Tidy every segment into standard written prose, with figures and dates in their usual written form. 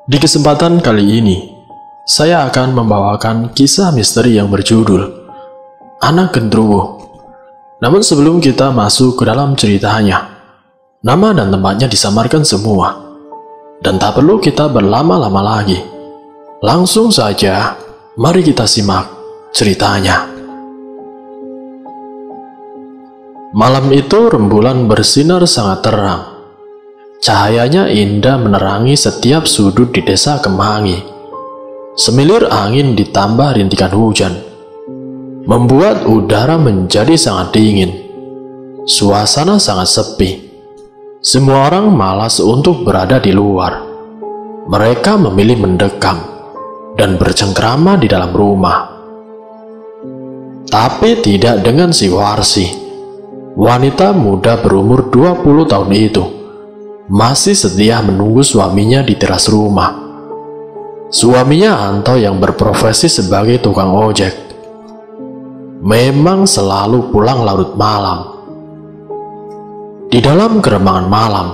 Di kesempatan kali ini, saya akan membawakan kisah misteri yang berjudul Anak Gendruwo. Namun sebelum kita masuk ke dalam ceritanya, nama dan tempatnya disamarkan semua. Dan tak perlu kita berlama-lama lagi. Langsung saja, mari kita simak ceritanya. Malam itu rembulan bersinar sangat terang. Cahayanya indah menerangi setiap sudut di desa Kemangi. Semilir angin ditambah rintikan hujan membuat udara menjadi sangat dingin. Suasana sangat sepi. Semua orang malas untuk berada di luar. Mereka memilih mendekam dan bercengkrama di dalam rumah. Tapi tidak dengan si Warsi. Wanita muda berumur 20 tahun itu masih setia menunggu suaminya di teras rumah. Suaminya Anto yang berprofesi sebagai tukang ojek memang selalu pulang larut malam. Di dalam keremangan malam,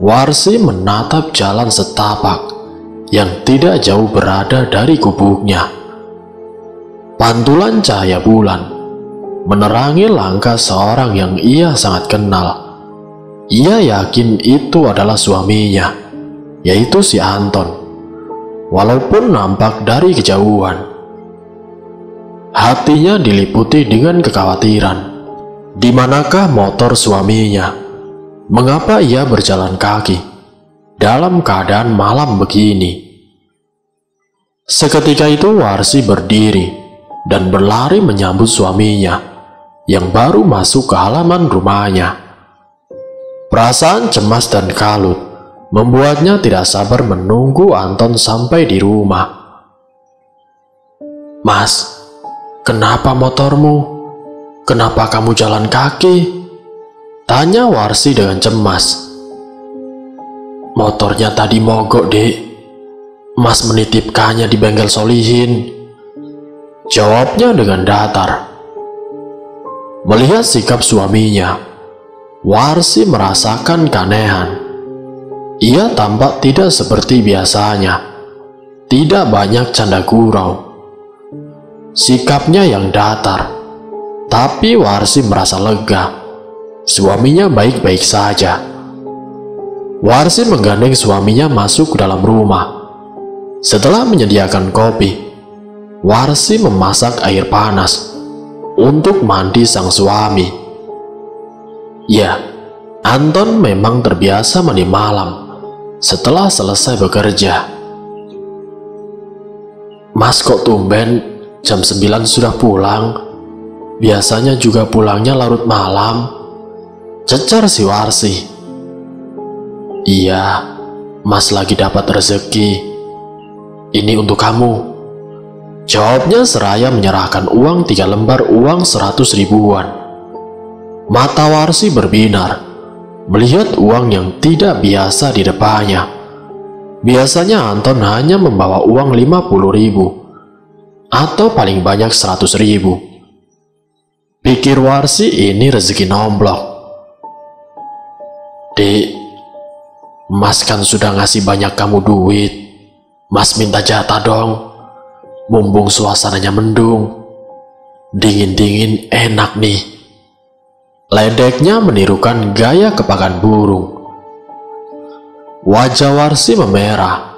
Warsi menatap jalan setapak yang tidak jauh berada dari gubuknya. Pantulan cahaya bulan menerangi langkah seorang yang ia sangat kenal. Ia yakin itu adalah suaminya, yaitu si Anton, walaupun nampak dari kejauhan. Hatinya diliputi dengan kekhawatiran. Di manakah motor suaminya? Mengapa ia berjalan kaki dalam keadaan malam begini? Seketika itu Warsi berdiri dan berlari menyambut suaminya yang baru masuk ke halaman rumahnya. Perasaan cemas dan kalut membuatnya tidak sabar menunggu Anton sampai di rumah. "Mas, kenapa motormu? Kenapa kamu jalan kaki?" tanya Warsi dengan cemas. "Motornya tadi mogok, Dek. Mas menitipkannya di bengkel Solihin," jawabnya dengan datar. Melihat sikap suaminya, Warsi merasakan keanehan. Ia tampak tidak seperti biasanya. Tidak banyak canda gurau. Sikapnya yang datar. Tapi Warsi merasa lega. Suaminya baik-baik saja. Warsi menggandeng suaminya masuk ke dalam rumah. Setelah menyediakan kopi, Warsi memasak air panas untuk mandi sang suami. Ya, Anton memang terbiasa mandi malam setelah selesai bekerja. "Mas, kok tumben jam 9 sudah pulang? Biasanya juga pulangnya larut malam," cecar si Warsi. "Iya, Mas lagi dapat rezeki. Ini untuk kamu," jawabnya seraya menyerahkan uang 3 lembar uang 100 ribuan. Mata Warsi berbinar melihat uang yang tidak biasa di depannya. Biasanya Anton hanya membawa uang 50 ribu atau paling banyak 100 ribu. Pikir Warsi ini rezeki nomblok. "Dek, Mas kan sudah ngasih banyak kamu duit. Mas minta jatah dong. Mumpung suasananya mendung. Dingin-dingin enak nih," ledeknya menirukan gaya kepakan burung. Wajah Warsi memerah.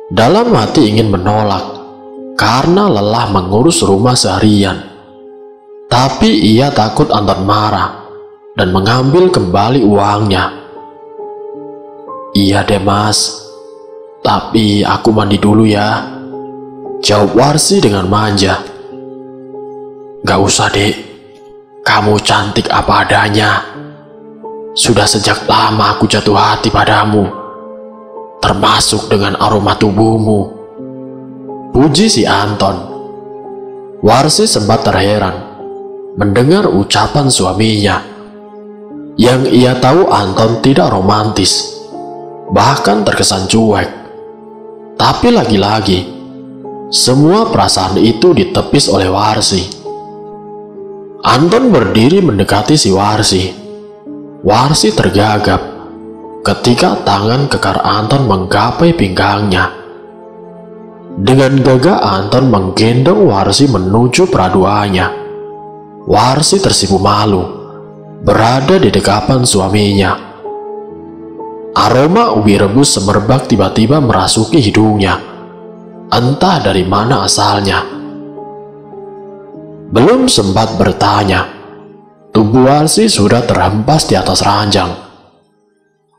Dalam hati ingin menolak karena lelah mengurus rumah seharian. Tapi ia takut Anton marah dan mengambil kembali uangnya. "Iya deh Mas, tapi aku mandi dulu ya," jawab Warsi dengan manja. "Gak usah, Dek. Kamu cantik apa adanya. Sudah sejak lama aku jatuh hati padamu, termasuk dengan aroma tubuhmu," puji si Anton. Warsi sempat terheran mendengar ucapan suaminya. Yang ia tahu Anton tidak romantis, bahkan terkesan cuek. Tapi lagi-lagi, semua perasaan itu ditepis oleh Warsi. Anton berdiri mendekati si Warsi. Warsi tergagap ketika tangan kekar Anton menggapai pinggangnya. Dengan gagah Anton menggendong Warsi menuju peraduannya. Warsi tersipu malu, berada di dekapan suaminya. Aroma ubi rebus semerbak tiba-tiba merasuki hidungnya. Entah dari mana asalnya. Belum sempat bertanya, tubuh Warsi sudah terhempas di atas ranjang.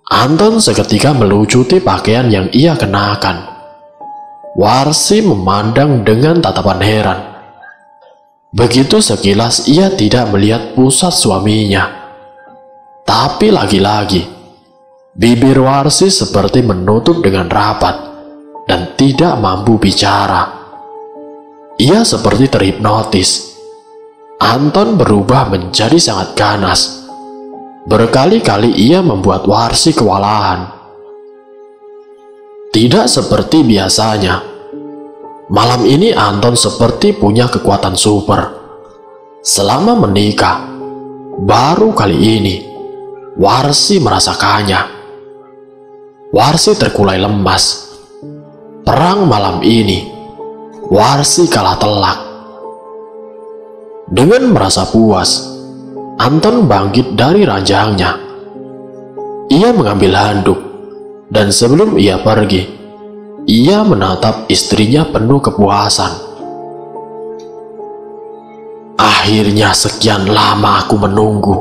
Anton seketika melucuti pakaian yang ia kenakan. Warsi memandang dengan tatapan heran. Begitu sekilas ia tidak melihat pusat suaminya. Tapi lagi-lagi, bibir Warsi seperti menutup dengan rapat dan tidak mampu bicara. Ia seperti terhipnotis. Anton berubah menjadi sangat ganas. Berkali-kali ia membuat Warsi kewalahan. Tidak seperti biasanya. Malam ini Anton seperti punya kekuatan super. Selama menikah, baru kali ini Warsi merasakannya. Warsi terkulai lemas. Perang malam ini, Warsi kalah telak. Dengan merasa puas, Anton bangkit dari ranjangnya. Ia mengambil handuk, dan sebelum ia pergi, ia menatap istrinya penuh kepuasan. Akhirnya sekian lama aku menunggu.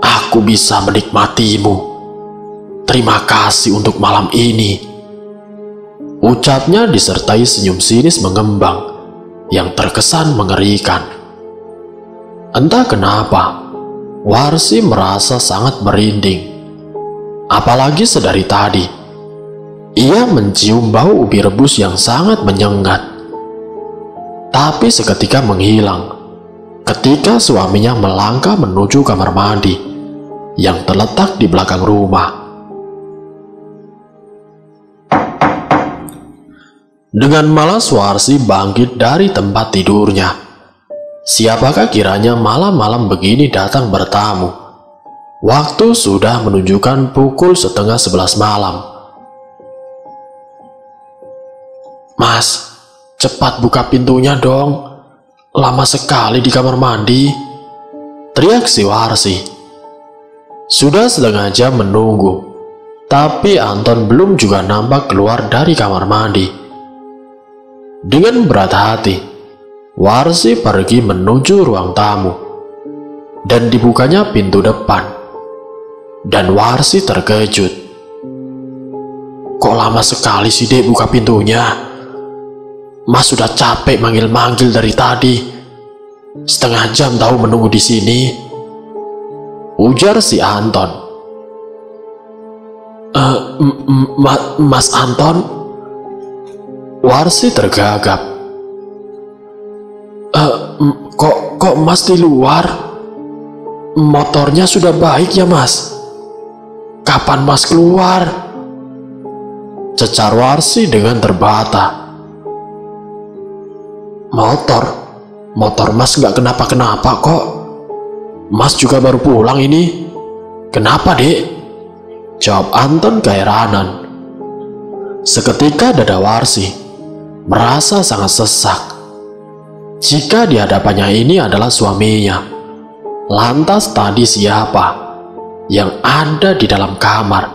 Aku bisa menikmatimu. Terima kasih untuk malam ini. Ucapnya disertai senyum sinis mengembang yang terkesan mengerikan. Entah kenapa, Warsi merasa sangat merinding. Apalagi sedari tadi, ia mencium bau ubi rebus yang sangat menyengat. Tapi seketika menghilang ketika suaminya melangkah menuju kamar mandi yang terletak di belakang rumah. Dengan malas Warsi bangkit dari tempat tidurnya. Siapakah kiranya malam-malam begini datang bertamu? Waktu sudah menunjukkan pukul 10:30 malam. Mas, cepat buka pintunya dong. Lama sekali di kamar mandi, teriak si Warsi. Sudah setengah jam menunggu, tapi Anton belum juga nampak keluar dari kamar mandi. Dengan berat hati, Warsi pergi menuju ruang tamu, dan dibukanya pintu depan. Dan Warsi terkejut. Kok lama sekali sih Dek buka pintunya? Mas sudah capek manggil-manggil dari tadi. Setengah jam tahu menunggu di sini. Ujar si Anton. Mas Anton? Warsi tergagap. Kok Mas di luar? Motornya sudah baik ya Mas? Kapan Mas keluar? Cecar Warsi dengan terbata. Motor Mas nggak kenapa-kenapa kok. Mas juga baru pulang ini. Kenapa Dek? Jawab Anton keheranan. Seketika dada Warsi merasa sangat sesak. Jika di hadapannya ini adalah suaminya, lantas tadi siapa yang ada di dalam kamar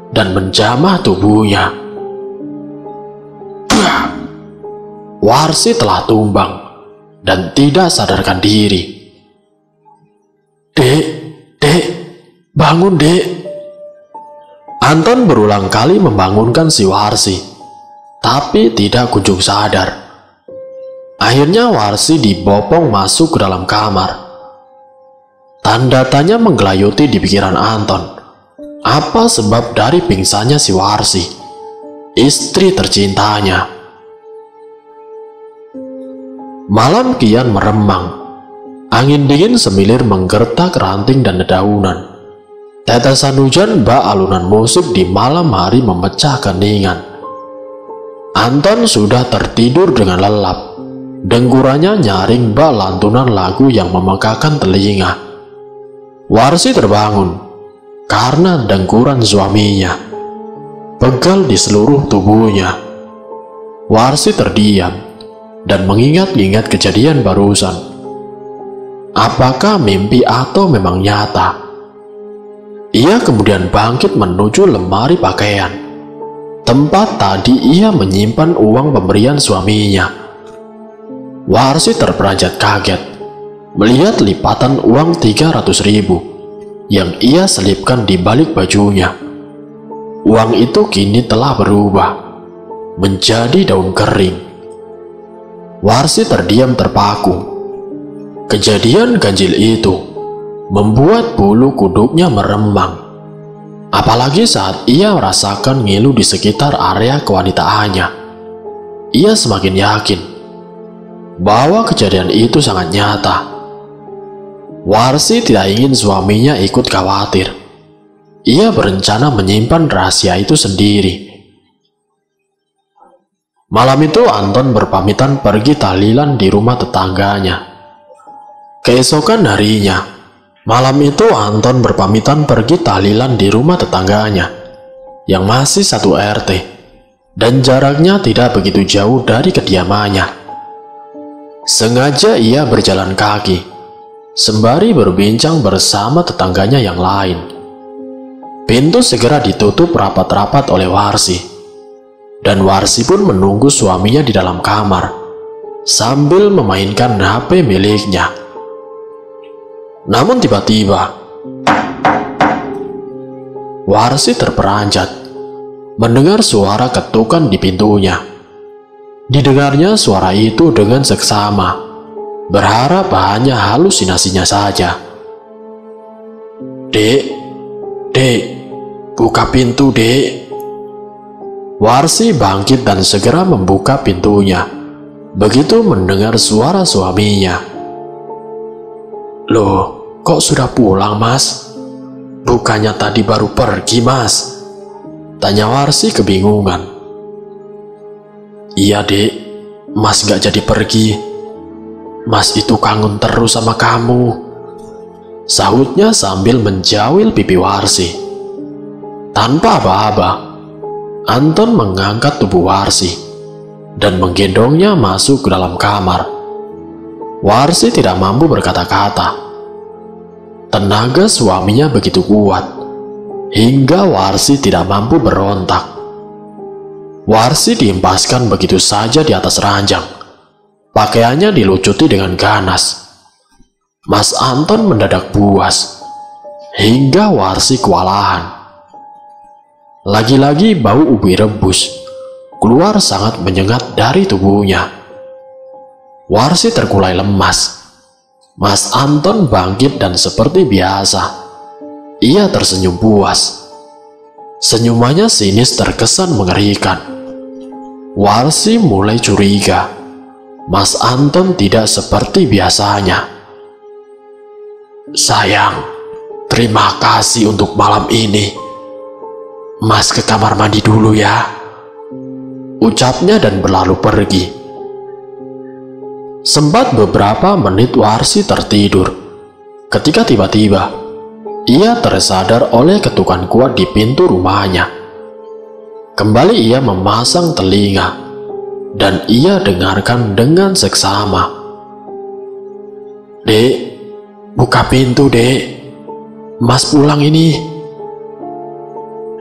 dan menjamah tubuhnya? Warsi telah tumbang dan tidak sadarkan diri. Dek, bangun Dek. Anton berulang kali membangunkan si Warsi, tapi tidak kunjung sadar. Akhirnya Warsi dibopong masuk ke dalam kamar. Tanda tanya menggelayuti di pikiran Anton. Apa sebab dari pingsannya si Warsi, istri tercintanya? Malam kian meremang. Angin dingin semilir menggertak ranting dan dedaunan. Tetesan hujan bak alunan musik di malam hari memecah keningan. Anton sudah tertidur dengan lelap. Dengkurannya nyaring bak lantunan lagu yang memekakan telinga. Warsi terbangun karena dengkuran suaminya. Pegal di seluruh tubuhnya. Warsi terdiam dan mengingat-ingat kejadian barusan. Apakah mimpi atau memang nyata? Ia kemudian bangkit menuju lemari pakaian, tempat tadi ia menyimpan uang pemberian suaminya. Warsi terperanjat kaget melihat lipatan uang 300.000 yang ia selipkan di balik bajunya. Uang itu kini telah berubah menjadi daun kering. Warsi terdiam terpaku. Kejadian ganjil itu membuat bulu kuduknya meremang, apalagi saat ia merasakan ngilu di sekitar area kewanitaannya. Ia semakin yakin bahwa kejadian itu sangat nyata. Warsi tidak ingin suaminya ikut khawatir. Ia berencana menyimpan rahasia itu sendiri. Malam itu Anton berpamitan pergi tahlilan di rumah tetangganya. Keesokan harinya, malam itu Anton berpamitan pergi tahlilan di rumah tetangganya yang masih satu RT dan jaraknya tidak begitu jauh dari kediamannya. Sengaja ia berjalan kaki sembari berbincang bersama tetangganya yang lain. Pintu segera ditutup rapat-rapat oleh Warsi, dan Warsi pun menunggu suaminya di dalam kamar sambil memainkan HP miliknya. Namun tiba-tiba Warsi terperanjat mendengar suara ketukan di pintunya. Didengarnya suara itu dengan seksama, berharap hanya halusinasinya saja. Dek, buka pintu, Dek. Warsi bangkit dan segera membuka pintunya begitu mendengar suara suaminya. Loh, kok sudah pulang, Mas? Bukannya tadi baru pergi, Mas? Tanya Warsi kebingungan. Iya, Dek, Mas gak jadi pergi. Mas itu kangen terus sama kamu, sahutnya sambil menjawil pipi Warsi. Tanpa aba-aba, Anton mengangkat tubuh Warsi dan menggendongnya masuk ke dalam kamar. Warsi tidak mampu berkata-kata. Tenaga suaminya begitu kuat hingga Warsi tidak mampu berontak. Warsi diempaskan begitu saja di atas ranjang. Pakaiannya dilucuti dengan ganas. Mas Anton mendadak puas hingga Warsi kewalahan. Lagi-lagi bau ubi rebus keluar sangat menyengat dari tubuhnya. Warsi terkulai lemas. Mas Anton bangkit dan seperti biasa, ia tersenyum puas. Senyumannya sinis terkesan mengerikan. Warsi mulai curiga. Mas Anton tidak seperti biasanya. Sayang, terima kasih untuk malam ini. Mas ke kamar mandi dulu ya, ucapnya dan berlalu pergi. Sempat beberapa menit Warsi tertidur, ketika tiba-tiba ia tersadar oleh ketukan kuat di pintu rumahnya. Kembali ia memasang telinga, dan ia dengarkan dengan seksama. Dek, buka pintu, Dek. Mas pulang ini.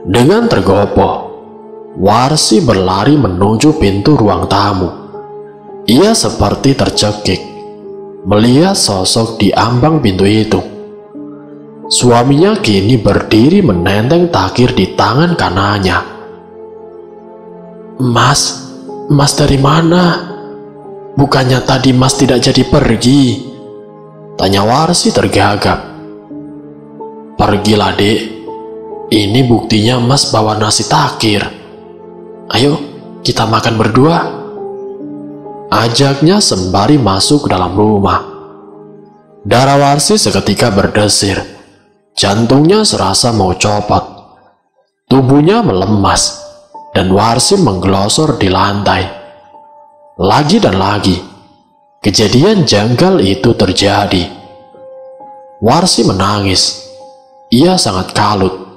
Dengan tergopoh, Warsi berlari menuju pintu ruang tamu. Ia seperti tercekik melihat sosok di ambang pintu itu. Suaminya kini berdiri menenteng takir di tangan kanannya. Mas dari mana? Bukannya tadi Mas tidak jadi pergi? Tanya Warsi tergagap. Pergilah, Dek. Ini buktinya Mas bawa nasi takir. Ayo, kita makan berdua. Ajaknya sembari masuk ke dalam rumah. Darah Warsi seketika berdesir. Jantungnya serasa mau copot. Tubuhnya melemas, dan Warsi menggelosor di lantai. Lagi dan lagi, kejadian janggal itu terjadi. Warsi menangis. Ia sangat kalut.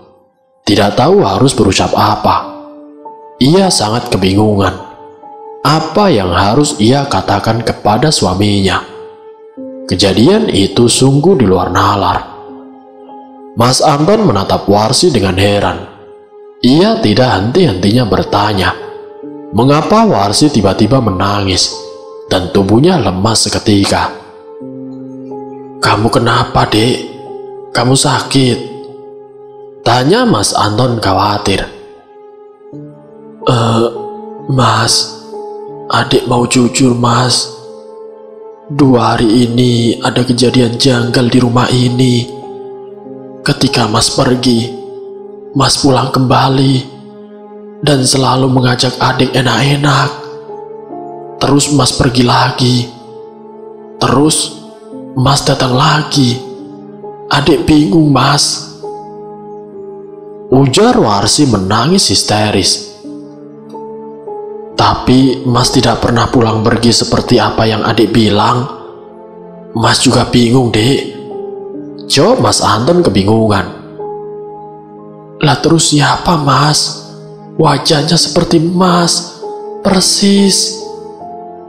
tidak tahu harus berucap apa. Ia sangat kebingungan apa yang harus ia katakan kepada suaminya. Kejadian itu sungguh di luar nalar. Mas Anton menatap Warsi dengan heran. Ia tidak henti-hentinya bertanya, mengapa Warsi tiba-tiba menangis dan tubuhnya lemas seketika. "Kamu kenapa, Dek? Kamu sakit?" tanya Mas Anton khawatir. Mas, adik mau jujur, Mas. 2 hari ini ada kejadian janggal di rumah ini. Ketika Mas pergi, Mas pulang kembali dan selalu mengajak adik enak-enak. Terus Mas pergi lagi. Terus Mas datang lagi. Adik bingung, Mas. Ujar Warsi menangis histeris. "Tapi Mas tidak pernah pulang pergi seperti apa yang adik bilang. Mas juga bingung, Dek," jawab Mas Anton kebingungan. "Lah terus siapa, Mas? Wajahnya seperti Mas, persis."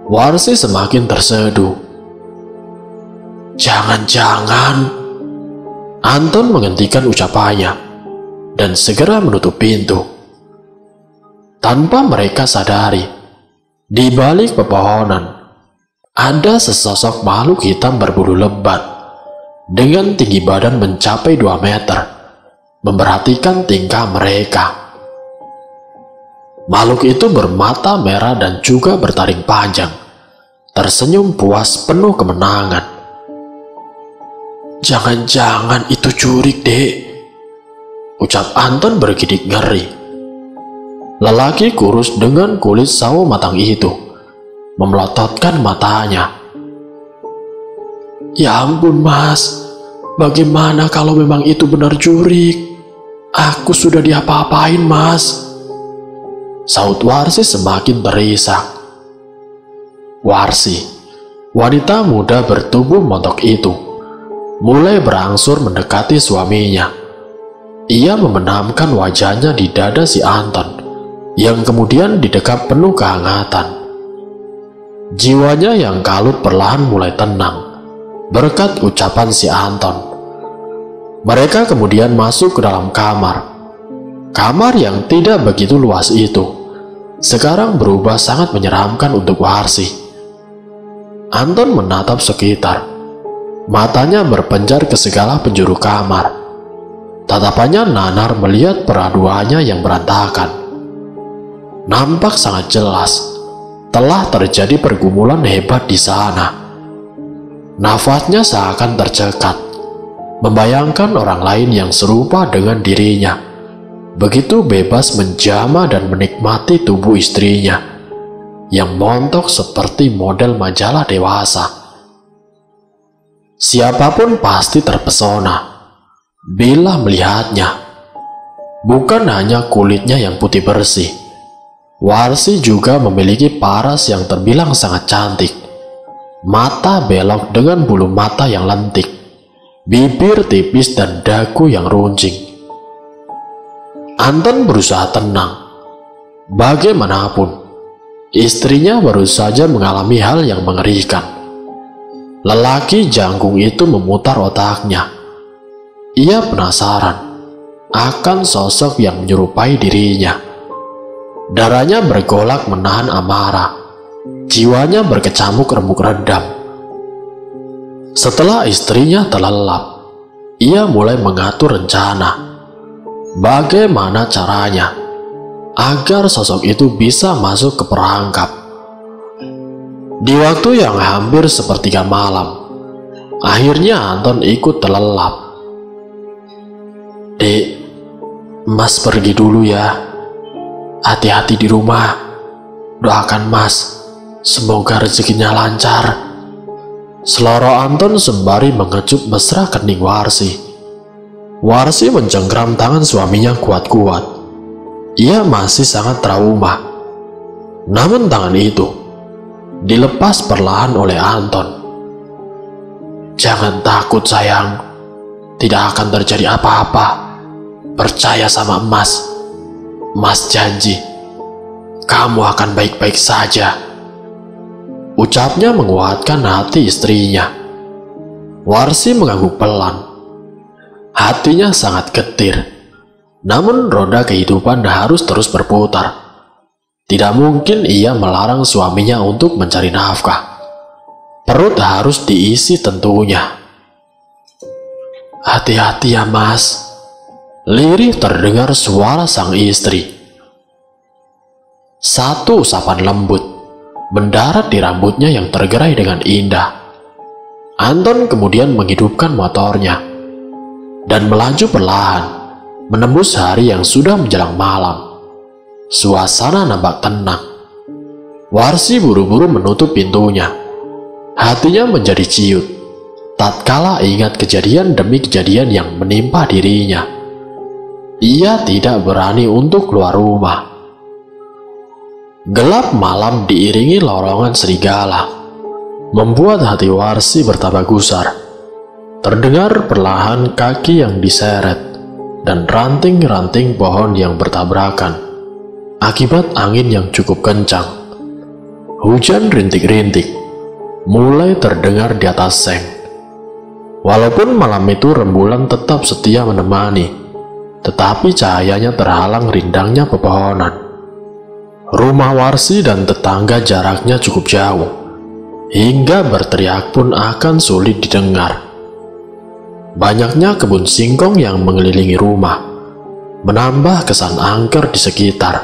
Warsi semakin terseduh. "Jangan-jangan..." Anton menghentikan ucapannya dan segera menutup pintu. Tanpa mereka sadari, di balik pepohonan ada sesosok makhluk hitam berbulu lebat dengan tinggi badan mencapai 2 meter, memperhatikan tingkah mereka. Makhluk itu bermata merah dan juga bertaring panjang, tersenyum puas penuh kemenangan. "Jangan-jangan itu jurik, Dek," ucap Anton bergidik ngeri. Lelaki kurus dengan kulit sawo matang itu memelototkan matanya. "Ya ampun, Mas, bagaimana kalau memang itu benar jurik? Aku sudah diapa-apain, Mas," saut Warsi semakin terisak. Warsi, wanita muda bertubuh montok itu, mulai berangsur mendekati suaminya. Ia membenamkan wajahnya di dada si Anton, yang kemudian didekap penuh kehangatan. Jiwanya yang kalut perlahan mulai tenang berkat ucapan si Anton. Mereka kemudian masuk ke dalam kamar. Kamar yang tidak begitu luas itu sekarang berubah sangat menyeramkan untuk Warsi. Anton menatap sekitar. Matanya berpenjar ke segala penjuru kamar. Tatapannya nanar melihat peraduannya yang berantakan. Nampak sangat jelas telah terjadi pergumulan hebat di sana. Nafasnya seakan tercekat, membayangkan orang lain yang serupa dengan dirinya, begitu bebas menjamah dan menikmati tubuh istrinya yang montok seperti model majalah dewasa. Siapapun pasti terpesona bila melihatnya. Bukan hanya kulitnya yang putih bersih, Warsi juga memiliki paras yang terbilang sangat cantik. Mata belok dengan bulu mata yang lentik, bibir tipis dan dagu yang runcing. Anton berusaha tenang. Bagaimanapun, istrinya baru saja mengalami hal yang mengerikan. Lelaki jangkung itu memutar otaknya. Ia penasaran akan sosok yang menyerupai dirinya. Darahnya bergolak menahan amarah. Jiwanya berkecamuk remuk redam. Setelah istrinya terlelap, ia mulai mengatur rencana. Bagaimana caranya agar sosok itu bisa masuk ke perangkap. Di waktu yang hampir sepertiga malam, akhirnya Anton ikut terlelap. "Dek, Mas pergi dulu ya. Hati-hati di rumah. Doakan Mas, semoga rezekinya lancar," seloro Anton sembari mengecup mesra kening Warsi. Warsi mencengkram tangan suaminya kuat-kuat. Ia masih sangat trauma. Namun tangan itu dilepas perlahan oleh Anton. "Jangan takut sayang, tidak akan terjadi apa-apa. Percaya sama Mas. Mas janji, kamu akan baik-baik saja. Ucapnya menguatkan hati istrinya. Warsi mengangguk pelan. Hatinya sangat getir. Namun roda kehidupan harus terus berputar. Tidak mungkin ia melarang suaminya untuk mencari nafkah. Perut harus diisi tentunya. Hati-hati ya Mas. Lirih terdengar suara sang istri. Satu usapan lembut mendarat di rambutnya yang tergerai dengan indah. Anton kemudian menghidupkan motornya dan melaju perlahan, menembus hari yang sudah menjelang malam. Suasana nampak tenang. Warsi buru-buru menutup pintunya. Hatinya menjadi ciut tatkala ingat kejadian demi kejadian yang menimpa dirinya. Ia tidak berani untuk keluar rumah. Gelap malam diiringi lorongan serigala, membuat hati Warsi bertambah gusar. Terdengar perlahan kaki yang diseret dan ranting-ranting pohon yang bertabrakan akibat angin yang cukup kencang. Hujan rintik-rintik mulai terdengar di atas seng. Walaupun malam itu rembulan tetap setia menemani, tetapi cahayanya terhalang rindangnya pepohonan. Rumah Warsi dan tetangga jaraknya cukup jauh, hingga berteriak pun akan sulit didengar. Banyaknya kebun singkong yang mengelilingi rumah menambah kesan angker di sekitar.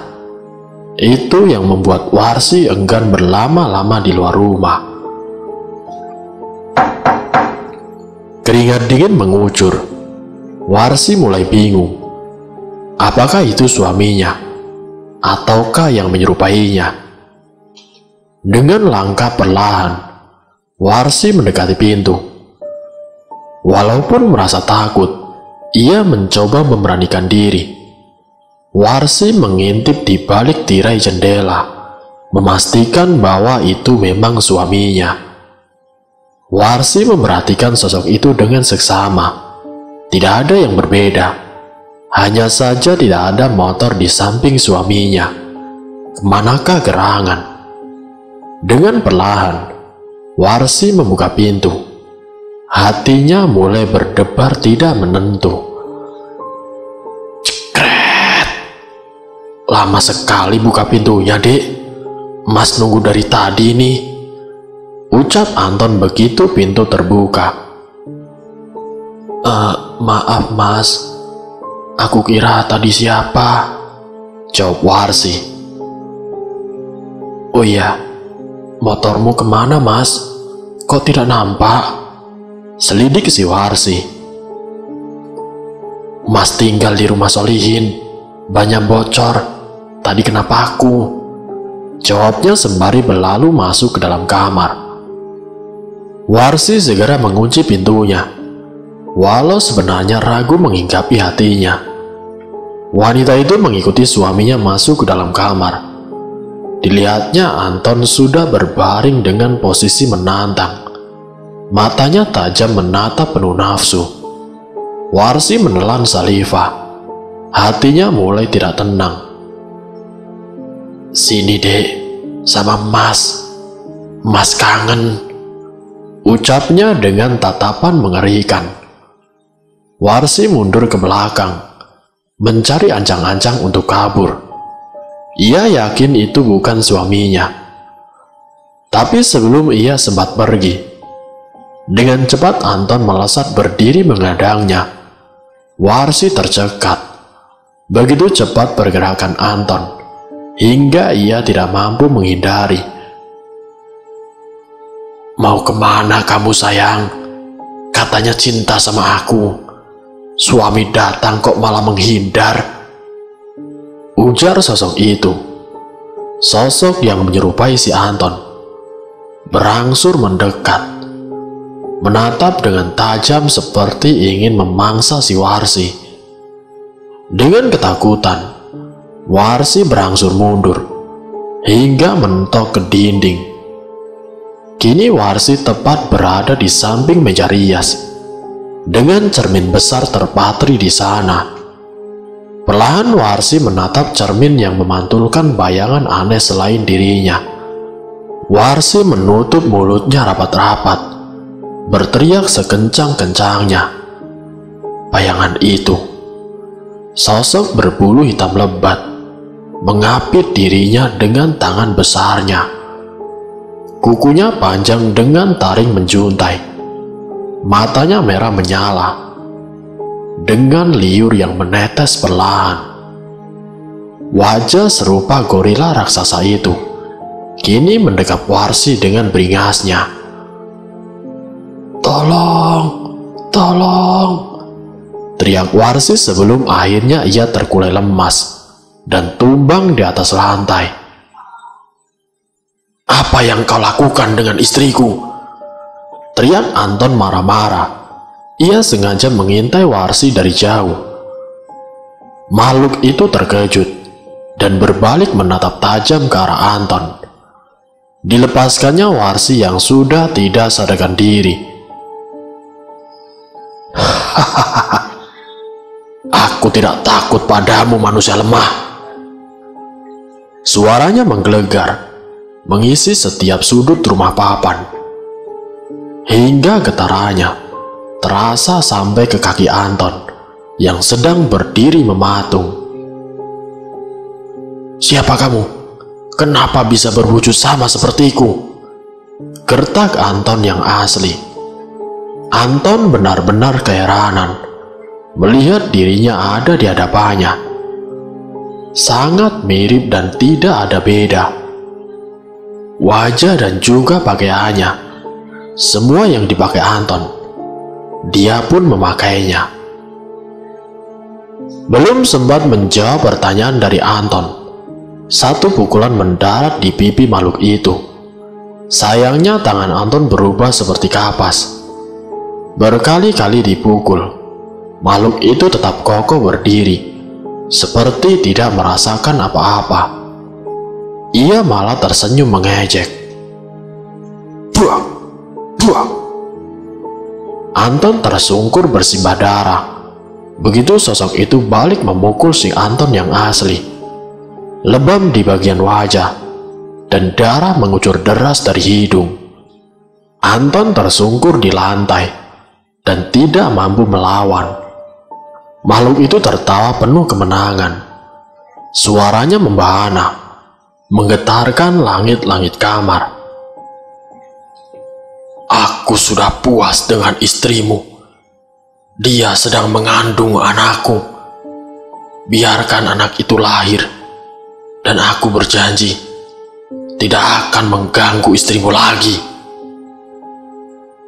Itu yang membuat Warsi enggan berlama-lama di luar rumah. Keringat dingin mengucur. Warsi mulai bingung. Apakah itu suaminya, ataukah yang menyerupainya? Dengan langkah perlahan, Warsi mendekati pintu. Walaupun merasa takut, ia mencoba memberanikan diri. Warsi mengintip di balik tirai jendela, memastikan bahwa itu memang suaminya. Warsi memperhatikan sosok itu dengan seksama. Tidak ada yang berbeda. Hanya saja tidak ada motor di samping suaminya. Kemanakah gerangan? Dengan perlahan, Warsi membuka pintu. Hatinya mulai berdebar tidak menentu. Cekret! Lama sekali buka pintunya, Dek. Mas nunggu dari tadi nih. Ucap Anton begitu pintu terbuka. Maaf Mas. Aku kira tadi siapa? Jawab Warsi. Oh iya, motormu kemana Mas? Kok tidak nampak? Selidik si Warsi. Mas tinggal di rumah Solihin, banyak bocor. Tadi kenapa aku? Jawabnya sembari berlalu masuk ke dalam kamar. Warsi segera mengunci pintunya. Walau sebenarnya ragu menghinggapi hatinya. Wanita itu mengikuti suaminya masuk ke dalam kamar. Dilihatnya Anton sudah berbaring dengan posisi menantang. Matanya tajam menatap penuh nafsu. Warsi menelan saliva. Hatinya mulai tidak tenang. Sini Dek, sama Mas. Mas kangen. Ucapnya dengan tatapan mengerikan. Warsi mundur ke belakang, mencari ancang-ancang untuk kabur. Ia yakin itu bukan suaminya. Tapi sebelum ia sempat pergi, dengan cepat Anton melesat berdiri menghadangnya. Warsi tercekat. Begitu cepat pergerakan Anton, hingga ia tidak mampu menghindari. Mau kemana kamu sayang? Katanya cinta sama aku. Suami datang kok malah menghindar. Ujar sosok itu. Sosok yang menyerupai si Anton. Berangsur mendekat. Menatap dengan tajam seperti ingin memangsa si Warsi. Dengan ketakutan, Warsi berangsur mundur hingga mentok ke dinding. Kini Warsi tepat berada di samping meja rias, dengan cermin besar terpatri di sana. Perlahan Warsi menatap cermin yang memantulkan bayangan aneh selain dirinya. Warsi menutup mulutnya rapat-rapat, berteriak sekencang-kencangnya. Bayangan itu, sosok berbulu hitam lebat, mengapit dirinya dengan tangan besarnya. Kukunya panjang dengan taring menjuntai. Matanya merah menyala, dengan liur yang menetes perlahan. Wajah serupa gorila raksasa itu kini mendekap Warsi dengan beringasnya. "Tolong, tolong!" teriak Warsi sebelum akhirnya ia terkulai lemas dan tumbang di atas lantai. "Apa yang kau lakukan dengan istriku?" teriak Anton marah-marah. Ia sengaja mengintai Warsi dari jauh. Makhluk itu terkejut dan berbalik menatap tajam ke arah Anton. Dilepaskannya Warsi yang sudah tidak sadarkan diri. "Aku tidak takut padamu, manusia lemah." Suaranya menggelegar, mengisi setiap sudut rumah papan, hingga getarannya terasa sampai ke kaki Anton yang sedang berdiri mematung. "Siapa kamu? Kenapa bisa berwujud sama sepertiku?" gertak Anton yang asli. Anton benar-benar keheranan melihat dirinya ada di hadapannya. Sangat mirip dan tidak ada beda. Wajah dan juga pakaiannya, semua yang dipakai Anton, dia pun memakainya. Belum sempat menjawab pertanyaan dari Anton, satu pukulan mendarat di pipi makhluk itu. Sayangnya tangan Anton berubah seperti kapas. Berkali-kali dipukul, makhluk itu tetap kokoh berdiri, seperti tidak merasakan apa-apa. Ia malah tersenyum mengejek. "Buang, buang!" Anton tersungkur bersimbah darah. Begitu sosok itu balik memukul si Anton yang asli. Lebam di bagian wajah, dan darah mengucur deras dari hidung. Anton tersungkur di lantai, dan tidak mampu melawan. Makhluk itu tertawa penuh kemenangan. Suaranya membahana, menggetarkan langit-langit kamar. "Aku sudah puas dengan istrimu. Dia sedang mengandung anakku. Biarkan anak itu lahir, dan aku berjanji tidak akan mengganggu istrimu lagi."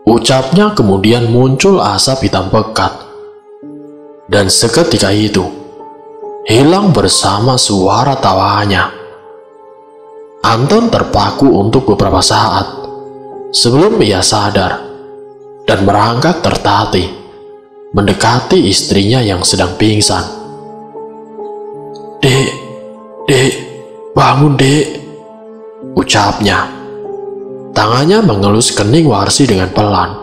Ucapnya kemudian muncul asap hitam pekat, dan seketika itu hilang bersama suara tawanya. Anton terpaku untuk beberapa saat sebelum ia sadar dan merangkak tertatih mendekati istrinya yang sedang pingsan. Dek, bangun dek," ucapnya. Tangannya mengelus kening Warsi dengan pelan.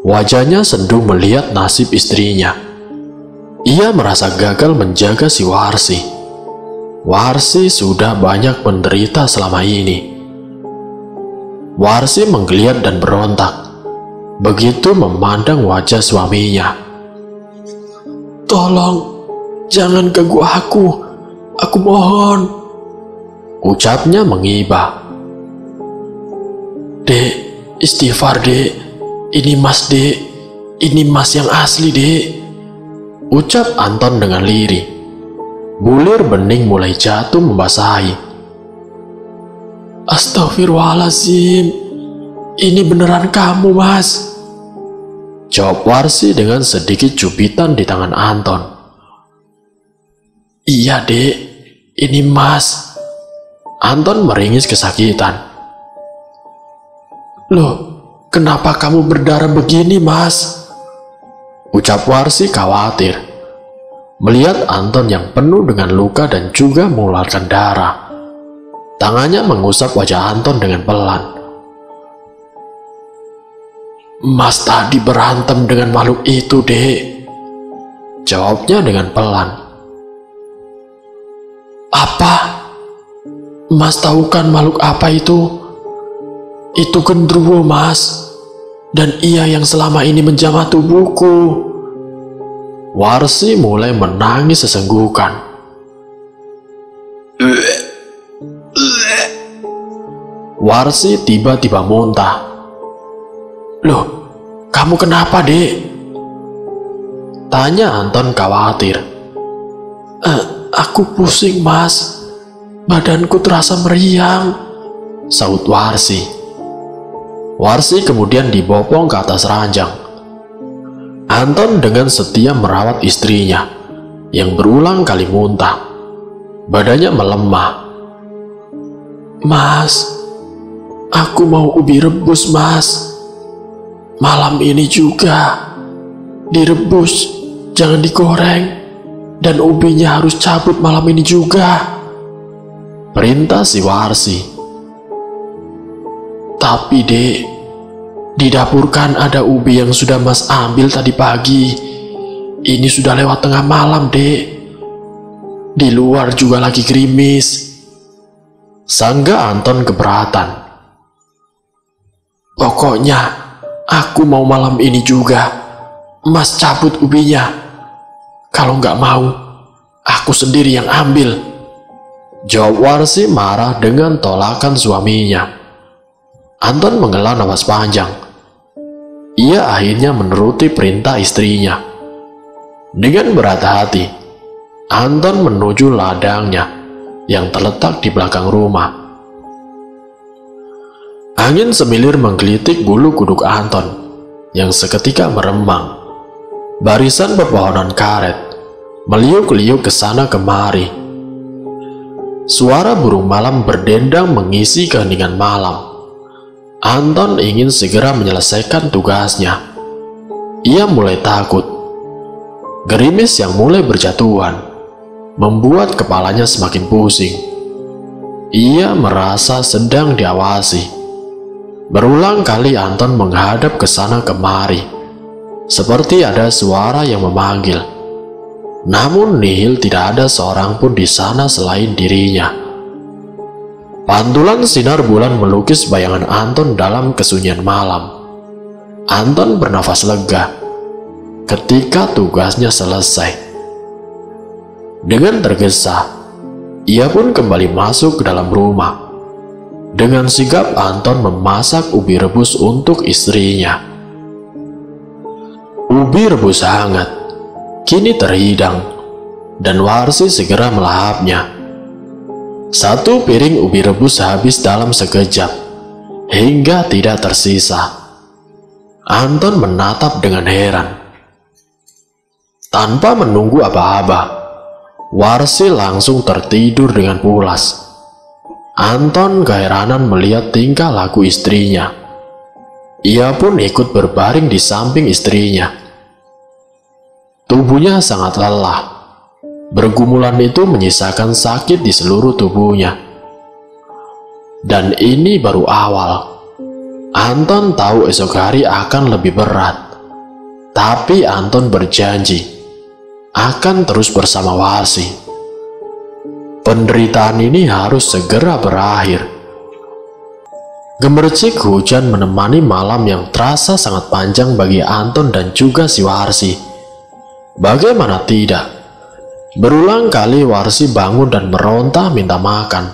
Wajahnya sendu melihat nasib istrinya. Ia merasa gagal menjaga si Warsi. Warsi sudah banyak menderita selama ini. Warsi menggeliat dan berontak begitu memandang wajah suaminya. "Tolong, jangan ganggu aku mohon," ucapnya mengibah. "Dek, istighfar dek, ini mas dek, ini mas yang asli dek," ucap Anton dengan lirih. Bulir bening mulai jatuh membasahi. "Astagfirullahaladzim, ini beneran kamu mas," jawab Warsi dengan sedikit cubitan di tangan Anton. "Iya dek, ini mas." Anton meringis kesakitan. "Loh, kenapa kamu berdarah begini mas?" ucap Warsi khawatir melihat Anton yang penuh dengan luka dan juga mengeluarkan darah. Tangannya mengusap wajah Anton dengan pelan. "Mas tadi berantem dengan makhluk itu, dek," jawabnya dengan pelan. Apa? Mas tahu kan makhluk apa itu? Itu genderuwo, Mas. Dan ia yang selama ini menjamah tubuhku. Warsi mulai menangis sesenggukan. Warsi tiba-tiba muntah. Loh, kamu kenapa, Dek? Tanya Anton khawatir. Aku pusing, Mas. Badanku terasa meriang, sahut Warsi. Warsi kemudian dibopong ke atas ranjang. Anton dengan setia merawat istrinya yang berulang kali muntah. Badannya melemah. Mas, aku mau ubi rebus, Mas. Malam ini juga. Direbus, jangan digoreng. Dan ubinya harus cabut malam ini juga, perintah si Warsi. Tapi, Dek, di dapur kan ada ubi yang sudah Mas ambil tadi pagi. Ini sudah lewat tengah malam, Dek. Di luar juga lagi gerimis. Sangga Anton keberatan. Pokoknya, aku mau malam ini juga. Mas cabut ubinya. Kalau nggak mau, aku sendiri yang ambil, jawab Warsi marah dengan tolakan suaminya. Anton menghela nafas panjang. Ia akhirnya menuruti perintah istrinya. Dengan berat hati, Anton menuju ladangnya yang terletak di belakang rumah. Angin semilir menggelitik bulu kuduk Anton yang seketika meremang. Barisan pepohonan karet meliuk-liuk ke sana kemari. Suara burung malam berdendang mengisi keheningan malam. Anton ingin segera menyelesaikan tugasnya. Ia mulai takut. Gerimis yang mulai berjatuhan membuat kepalanya semakin pusing. Ia merasa sedang diawasi. Berulang kali Anton menghadap ke sana kemari. Seperti ada suara yang memanggil. Namun nihil, tidak ada seorang pun di sana selain dirinya. Pantulan sinar bulan melukis bayangan Anton dalam kesunyian malam. Anton bernafas lega ketika tugasnya selesai. Dengan tergesa, ia pun kembali masuk ke dalam rumah. Dengan sigap Anton memasak ubi rebus untuk istrinya. Ubi rebus hangat kini terhidang, dan Warsi segera melahapnya. Satu piring ubi rebus habis dalam sekejap, hingga tidak tersisa. Anton menatap dengan heran. Tanpa menunggu apa-apa, Warsi langsung tertidur dengan pulas. Anton keheranan melihat tingkah laku istrinya. Ia pun ikut berbaring di samping istrinya. Tubuhnya sangat lelah. Bergumulan itu menyisakan sakit di seluruh tubuhnya. Dan ini baru awal. Anton tahu esok hari akan lebih berat. Tapi Anton berjanji akan terus bersama Warsi. Penderitaan ini harus segera berakhir. Gemercik hujan menemani malam yang terasa sangat panjang bagi Anton dan juga si Warsi. Bagaimana tidak? Berulang kali Warsi bangun dan meronta minta makan.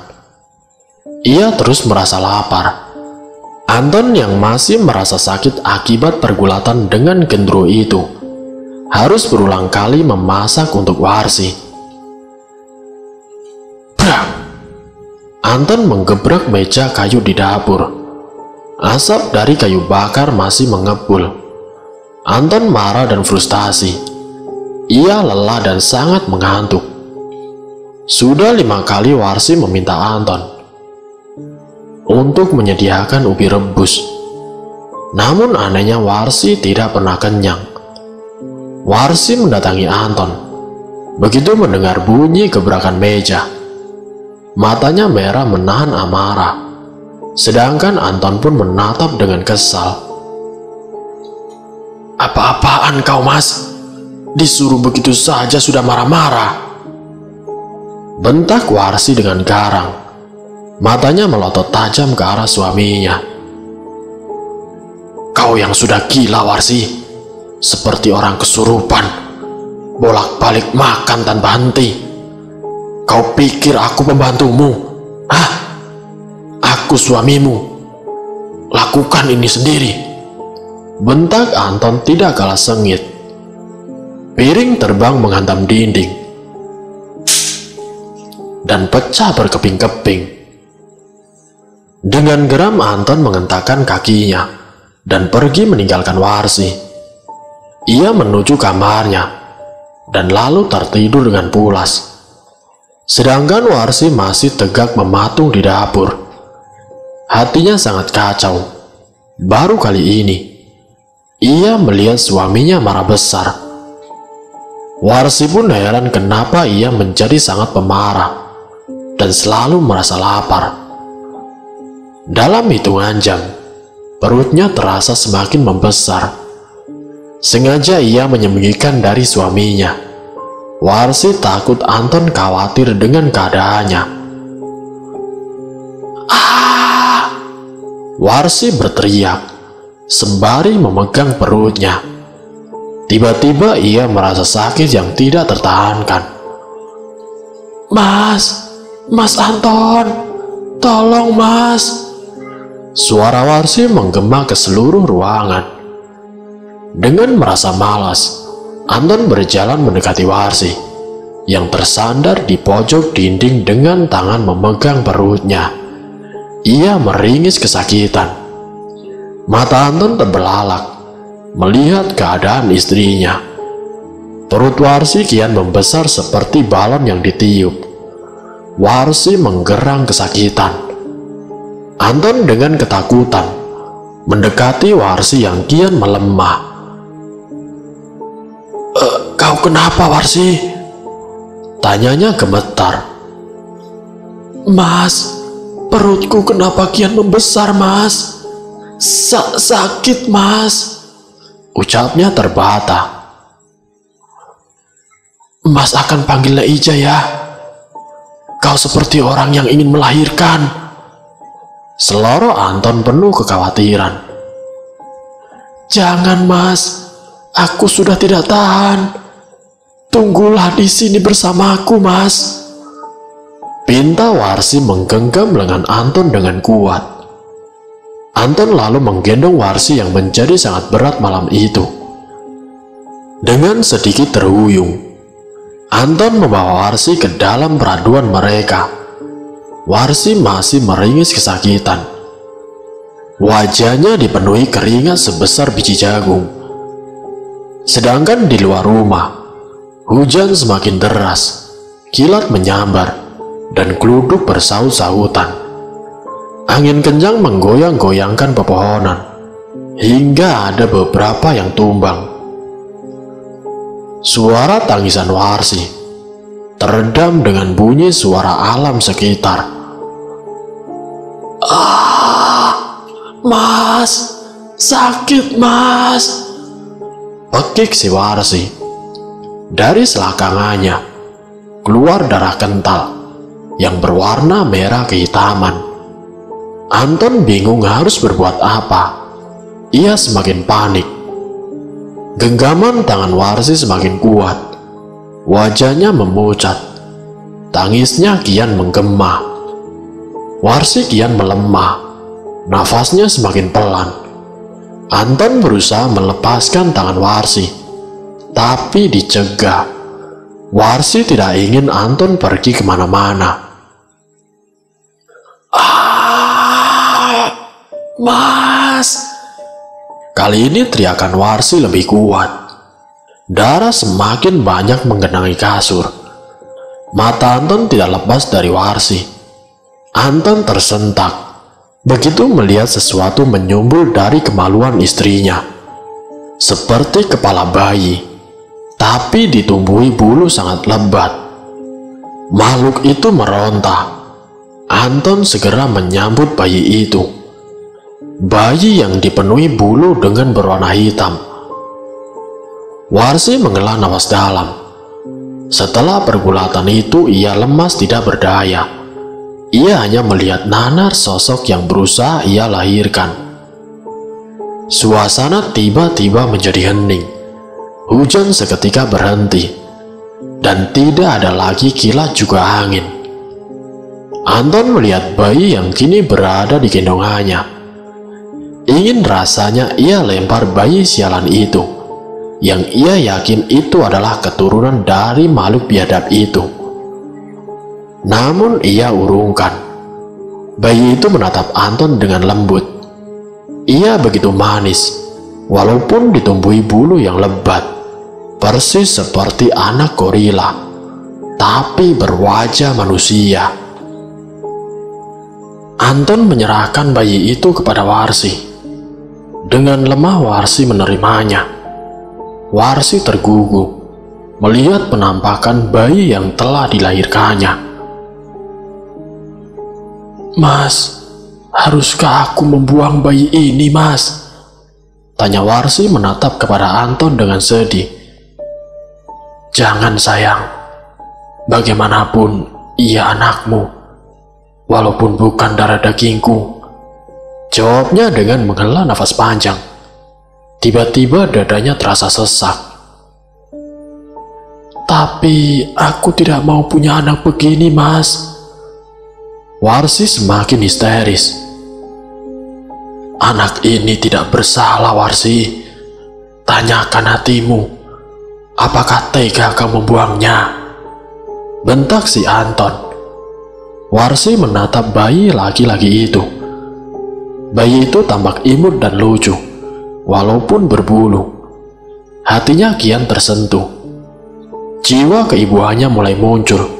Ia terus merasa lapar. Anton yang masih merasa sakit akibat pergulatan dengan genderuwo itu harus berulang kali memasak untuk Warsi. Brak! Anton menggebrak meja kayu di dapur. Asap dari kayu bakar masih mengepul. Anton marah dan frustasi. Ia lelah dan sangat mengantuk. Sudah 5 kali Warsi meminta Anton untuk menyediakan ubi rebus. Namun anehnya Warsi tidak pernah kenyang. Warsi mendatangi Anton. Begitu mendengar bunyi gebrakan meja, matanya merah menahan amarah. Sedangkan Anton pun menatap dengan kesal. Apa-apaan kau, Mas? Disuruh begitu saja sudah marah-marah. bentak Warsi dengan garang. Matanya melotot tajam ke arah suaminya. "Kau yang sudah gila, Warsi, seperti orang kesurupan, bolak-balik makan tanpa henti. Kau pikir aku pembantumu? Aku suamimu. Lakukan ini sendiri," bentak Anton tidak kalah sengit. Piring terbang menghantam dinding dan pecah berkeping-keping. Dengan geram Anton mengentakkan kakinya dan pergi meninggalkan Warsi. Ia menuju kamarnya dan lalu tertidur dengan pulas. Sedangkan Warsi masih tegak mematung di dapur. Hatinya sangat kacau. Baru kali ini ia melihat suaminya marah besar. Warsi pun heran kenapa ia menjadi sangat pemarah dan selalu merasa lapar. Dalam hitungan jam, perutnya terasa semakin membesar. Sengaja ia menyembunyikan dari suaminya. Warsi takut Anton khawatir dengan keadaannya. Warsi berteriak sembari memegang perutnya. Tiba-tiba ia merasa sakit yang tidak tertahankan. Mas Anton, tolong Mas." Suara Warsi menggema ke seluruh ruangan. Dengan merasa malas, Anton berjalan mendekati Warsi yang tersandar di pojok dinding dengan tangan memegang perutnya. Ia meringis kesakitan. Mata Anton terbelalak melihat keadaan istrinya. Perut Warsi kian membesar seperti balon yang ditiup. Warsi menggerang kesakitan. Anton dengan ketakutan mendekati Warsi yang kian melemah. Kau kenapa, Warsi?" tanyanya gemetar. "Mas, perutku kenapa kian membesar, Mas? Sakit, Mas," ucapnya terbata. "Mas akan panggil Ija ya. Kau seperti orang yang ingin melahirkan," seloro Anton penuh kekhawatiran. "Jangan, Mas. Aku sudah tidak tahan. Tunggulah di sini bersamaku, Mas," pinta Warsi menggenggam lengan Anton dengan kuat. Anton lalu menggendong Warsi yang menjadi sangat berat malam itu. Dengan sedikit terhuyung, Anton membawa Warsi ke dalam peraduan mereka. Warsi masih meringis kesakitan. Wajahnya dipenuhi keringat sebesar biji jagung. Sedangkan di luar rumah, hujan semakin deras, kilat menyambar, dan geluduk bersaut-sautan. Angin kencang menggoyang-goyangkan pepohonan, hingga ada beberapa yang tumbang. Suara tangisan Warsi teredam dengan bunyi suara alam sekitar. Mas, sakit, Mas," pekik si Warsi. Dari selangkangannya keluar darah kental yang berwarna merah kehitaman. Anton bingung harus berbuat apa. Ia semakin panik. Genggaman tangan Warsi semakin kuat. Wajahnya memucat. Tangisnya kian menggema. Warsi kian melemah. Nafasnya semakin pelan. Anton berusaha melepaskan tangan Warsi, tapi dicegah. Warsi tidak ingin Anton pergi kemana-mana. "Mas!" Kali ini teriakan Warsi lebih kuat. Darah semakin banyak menggenangi kasur. Mata Anton tidak lepas dari Warsi. Anton tersentak begitu melihat sesuatu menyumbul dari kemaluan istrinya. Seperti kepala bayi, tapi ditumbuhi bulu sangat lebat. Makhluk itu meronta. Anton segera menyambut bayi itu. Bayi yang dipenuhi bulu dengan berwarna hitam. Warsi menghela napas dalam. Setelah pergulatan itu, ia lemas tidak berdaya. Ia hanya melihat nanar sosok yang berusaha ia lahirkan. Suasana tiba-tiba menjadi hening. Hujan seketika berhenti, dan tidak ada lagi kilat juga angin. Anton melihat bayi yang kini berada di gendongannya. Ingin rasanya ia lempar bayi sialan itu, yang ia yakin itu adalah keturunan dari makhluk biadab itu. Namun ia urungkan. Bayi itu menatap Anton dengan lembut. Ia begitu manis, walaupun ditumbuhi bulu yang lebat, persis seperti anak gorila, tapi berwajah manusia. Anton menyerahkan bayi itu kepada Warsi. Dengan lemah Warsi menerimanya. Warsi tergugu melihat penampakan bayi yang telah dilahirkannya. "Mas, haruskah aku membuang bayi ini, Mas?" tanya Warsi menatap kepada Anton dengan sedih. "Jangan sayang, bagaimanapun ia anakmu, walaupun bukan darah dagingku," jawabnya dengan menghela nafas panjang. Tiba-tiba dadanya terasa sesak. "Tapi aku tidak mau punya anak begini, Mas." Warsi semakin histeris. "Anak ini tidak bersalah, Warsi. Tanyakan hatimu, apakah tega kau membuangnya?" bentak si Anton. Warsi menatap bayi laki-laki itu. Bayi itu tampak imut dan lucu, walaupun berbulu. Hatinya kian tersentuh. Jiwa keibuannya mulai muncul.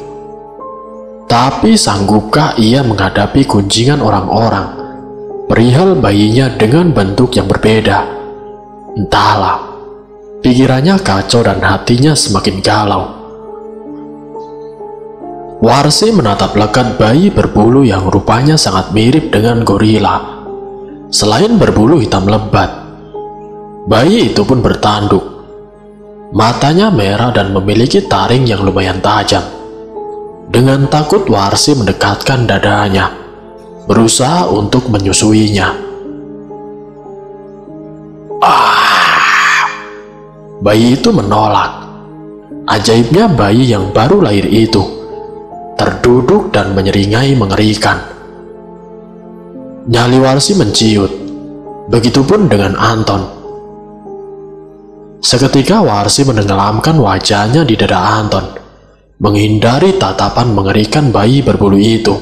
Tapi sanggupkah ia menghadapi kunjingan orang-orang perihal bayinya dengan bentuk yang berbeda? Entahlah, pikirannya kacau dan hatinya semakin galau. Warsi menatap lekat bayi berbulu yang rupanya sangat mirip dengan gorila. Selain berbulu hitam lebat, bayi itu pun bertanduk. Matanya merah dan memiliki taring yang lumayan tajam. Dengan takut Warsi mendekatkan dadanya, berusaha untuk menyusuinya. Bayi itu menolak. Ajaibnya bayi yang baru lahir itu terduduk dan menyeringai mengerikan. Nyali Warsi menciut. Begitupun dengan Anton. Seketika Warsi menenggelamkan wajahnya di dada Anton, menghindari tatapan mengerikan bayi berbulu itu.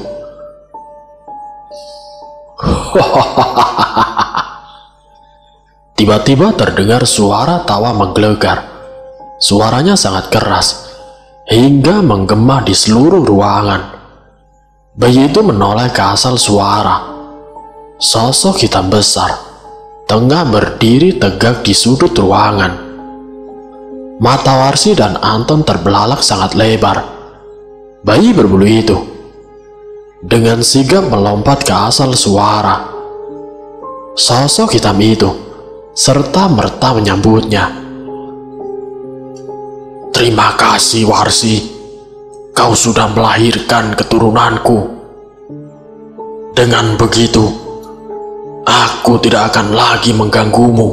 Tiba-tiba terdengar suara tawa menggelegar. Suaranya sangat keras, hingga menggema di seluruh ruangan. Bayi itu menoleh ke asal suara. Sosok hitam besar tengah berdiri tegak di sudut ruangan. Mata Warsi dan Anton terbelalak sangat lebar. Bayi berbulu itu dengan sigap melompat ke asal suara. Sosok hitam itu serta merta menyambutnya. "Terima kasih, Warsi. Kau sudah melahirkan keturunanku. Dengan begitu, aku tidak akan lagi mengganggumu.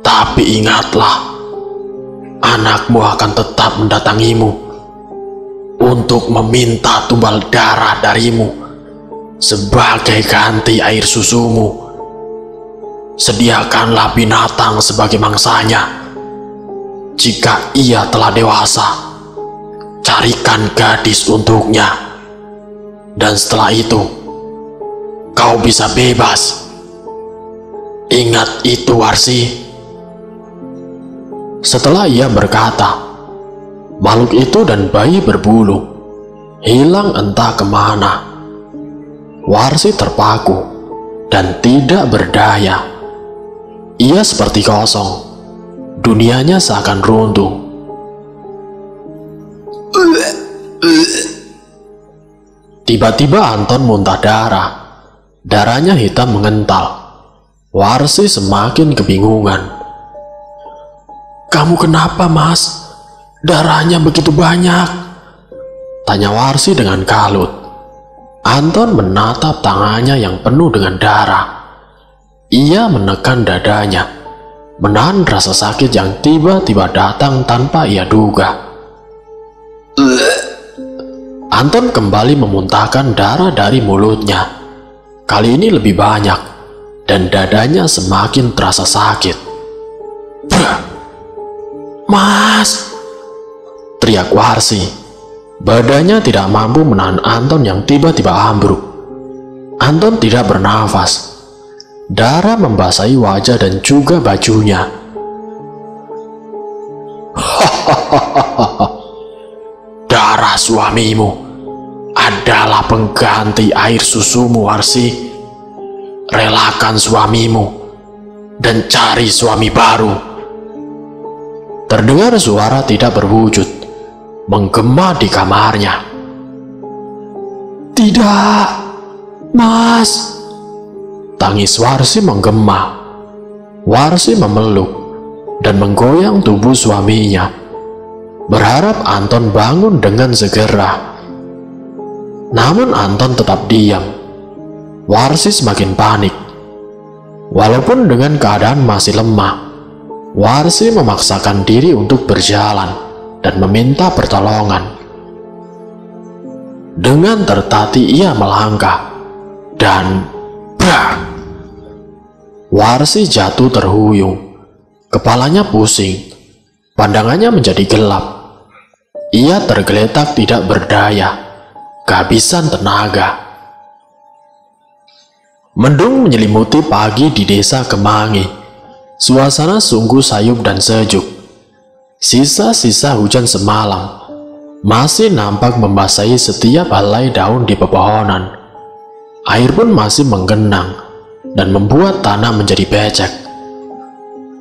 Tapi ingatlah, anakmu akan tetap mendatangimu untuk meminta tumbal darah darimu sebagai ganti air susumu. Sediakanlah binatang sebagai mangsanya. Jika ia telah dewasa, carikan gadis untuknya. Dan setelah itu, kau bisa bebas. Ingat itu, Warsi." Setelah ia berkata, makhluk itu dan bayi berbulu hilang entah kemana. Warsi terpaku dan tidak berdaya. Ia seperti kosong. Dunianya seakan runtuh. Tiba-tiba Anton muntah darah. Darahnya hitam mengental. Warsi semakin kebingungan. "Kamu kenapa, Mas? Darahnya begitu banyak, tanya Warsi dengan kalut. Anton menatap tangannya yang penuh dengan darah. Ia menekan dadanya, menahan rasa sakit yang tiba-tiba datang tanpa ia duga. Anton kembali memuntahkan darah dari mulutnya. Kali ini lebih banyak, dan dadanya semakin terasa sakit. Mas! Teriak Warsi. Badannya tidak mampu menahan Anton yang tiba-tiba ambruk. Anton tidak bernafas. Darah membasahi wajah dan juga bajunya. Darah suamimu adalah pengganti air susumu, Warsi. Relakan suamimu dan cari suami baru. Terdengar suara tidak berwujud menggema di kamarnya. Tidak, Mas! Tangis Warsi menggema. Warsi memeluk dan menggoyang tubuh suaminya, berharap Anton bangun dengan segera. Namun Anton tetap diam. Warsi semakin panik. Walaupun dengan keadaan masih lemah, Warsi memaksakan diri untuk berjalan dan meminta pertolongan. Dengan tertatih ia melangkah, dan Warsi jatuh terhuyung. Kepalanya pusing, pandangannya menjadi gelap. Ia tergeletak tidak berdaya, kehabisan tenaga. Mendung menyelimuti pagi di desa Kemangi. Suasana sungguh sayup dan sejuk. Sisa-sisa hujan semalam masih nampak membasahi setiap helai daun di pepohonan. Air pun masih menggenang dan membuat tanah menjadi becek.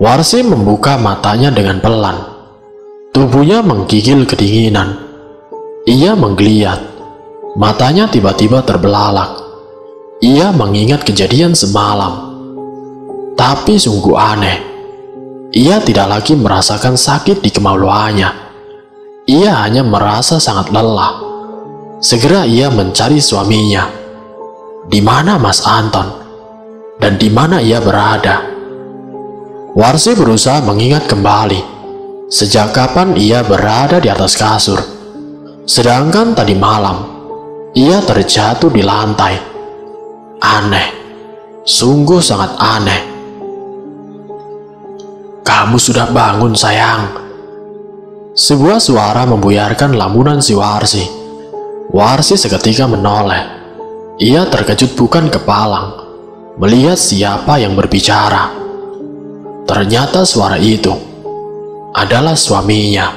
Warsi membuka matanya dengan pelan. Tubuhnya menggigil kedinginan. Ia menggeliat. Matanya tiba-tiba terbelalak. Ia mengingat kejadian semalam. Tapi sungguh aneh. Ia tidak lagi merasakan sakit di kemaluannya. Ia hanya merasa sangat lelah. Segera ia mencari suaminya. Di mana Mas Anton? Dan di mana ia berada? Warsi berusaha mengingat kembali. Sejak kapan ia berada di atas kasur? Sedangkan tadi malam, ia terjatuh di lantai. Aneh. Sungguh sangat aneh. Kamu sudah bangun, sayang. Sebuah suara membuyarkan lamunan si Warsi. Warsi seketika menoleh. Ia terkejut bukan kepalang, melihat siapa yang berbicara. Ternyata suara itu adalah suaminya.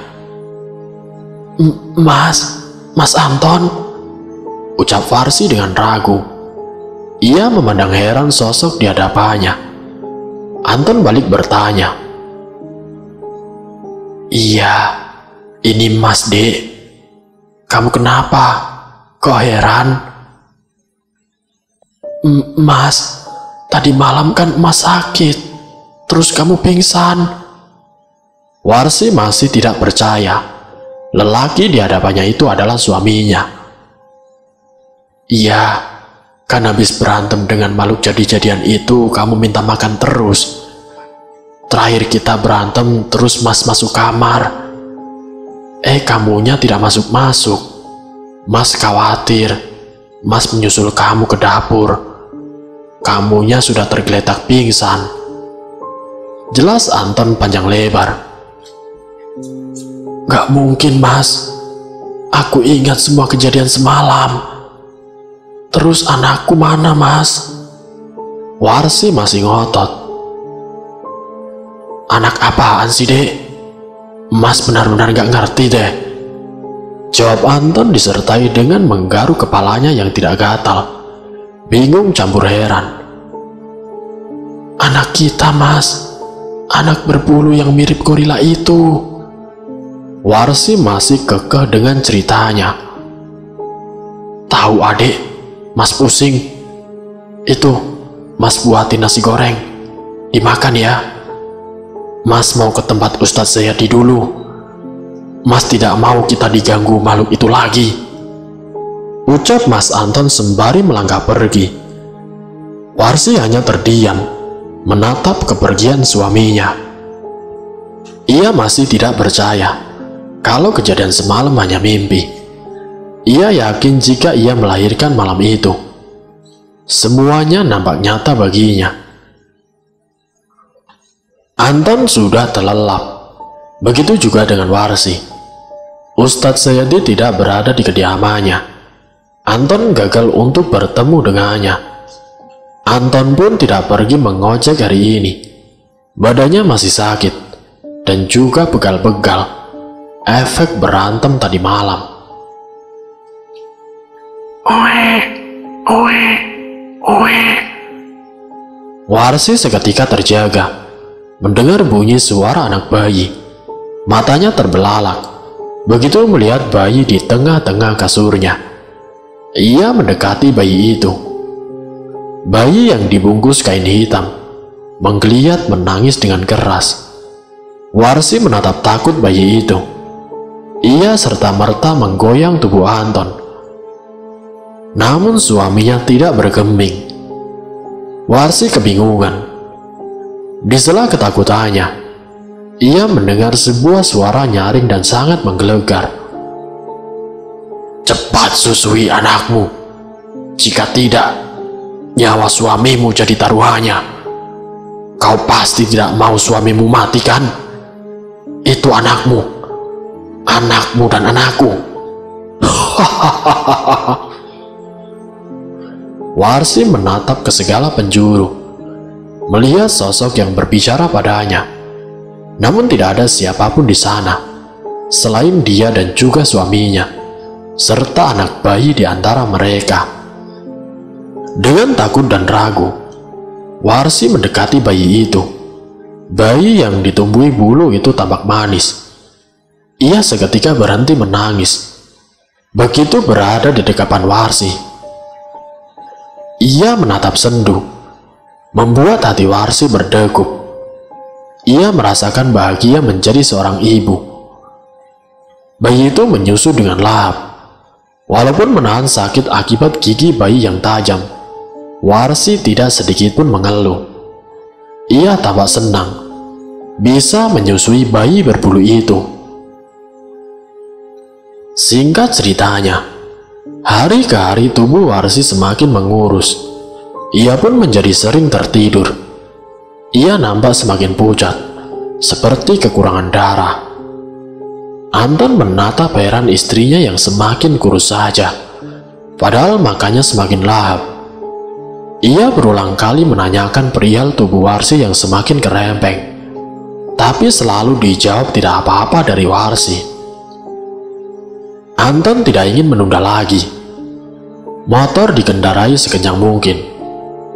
Mas Anton, ucap Warsi dengan ragu. Ia memandang heran sosok di hadapannya. Anton balik bertanya. Iya, ini Mas Dek. Kamu kenapa? Kok heran? Mas, tadi malam kan Mas sakit, terus kamu pingsan. Warsi masih tidak percaya. Lelaki di hadapannya itu adalah suaminya. Iya, kan habis berantem dengan makhluk jadi-jadian itu, kamu minta makan terus. Terakhir kita berantem, terus Mas masuk kamar. Kamunya tidak masuk-masuk. Mas khawatir. Mas menyusul kamu ke dapur. Kamunya sudah tergeletak pingsan. Jelas Anton panjang lebar. Gak mungkin, Mas. Aku ingat semua kejadian semalam. Terus anakku mana, Mas? Warsi masih ngotot. Anak apaan sih, Dek? Mas benar-benar gak ngerti deh. Jawab Anton disertai dengan menggaruk kepalanya yang tidak gatal. Bingung campur heran. Anak kita, Mas. Anak berbulu yang mirip gorila itu. Warsi masih kekeh dengan ceritanya. Tahu adik, Mas pusing. Itu, Mas buatin nasi goreng. Dimakan ya. Mas mau ke tempat Ustadz Zayadi dulu. Mas tidak mau kita diganggu makhluk itu lagi, ucap Mas Anton sembari melangkah pergi. Warsi hanya terdiam, menatap kepergian suaminya. Ia masih tidak percaya kalau kejadian semalam hanya mimpi. Ia yakin jika ia melahirkan malam itu, semuanya nampak nyata baginya. Anton sudah terlelap, begitu juga dengan Warsi. Ustadz Sayadi tidak berada di kediamannya. Anton gagal untuk bertemu dengannya. Anton pun tidak pergi mengojek hari ini. Badannya masih sakit dan juga pegal-pegal, efek berantem tadi malam. Warsi seketika terjaga mendengar bunyi suara anak bayi. Matanya terbelalak begitu melihat bayi di tengah-tengah kasurnya. Ia mendekati bayi itu. Bayi yang dibungkus kain hitam menggeliat menangis dengan keras. Warsi menatap takut bayi itu. Ia serta-merta menggoyang tubuh Anton. Namun suaminya tidak bergeming. Warsi kebingungan. Di sela ketakutannya, ia mendengar sebuah suara nyaring dan sangat menggelegar. Cepat susui anakmu. Jika tidak, nyawa suamimu jadi taruhannya. Kau pasti tidak mau suamimu mati, kan? Itu anakmu dan anakku. Warsi menatap ke segala penjuru, melihat sosok yang berbicara padanya. Namun tidak ada siapapun di sana, selain dia dan juga suaminya, serta anak bayi di antara mereka. Dengan takut dan ragu, Warsi mendekati bayi itu. Bayi yang ditumbuhi bulu itu tampak manis. Ia seketika berhenti menangis begitu berada di dekapan Warsi. Ia menatap sendu, membuat hati Warsi berdegup. Ia merasakan bahagia menjadi seorang ibu. Bayi itu menyusu dengan lahap. Walaupun menahan sakit akibat gigi bayi yang tajam, Warsi tidak sedikit pun mengeluh. Ia tampak senang bisa menyusui bayi berbulu itu. Singkat ceritanya, hari ke hari tubuh Warsi semakin mengurus. Ia pun menjadi sering tertidur. Ia nampak semakin pucat, seperti kekurangan darah. Anton menatap heran istrinya yang semakin kurus saja, padahal makannya semakin lahap. Ia berulang kali menanyakan perihal tubuh Warsi yang semakin kerempeng, tapi selalu dijawab tidak apa-apa dari Warsi. Anton tidak ingin menunda lagi. Motor dikendarai sekencang mungkin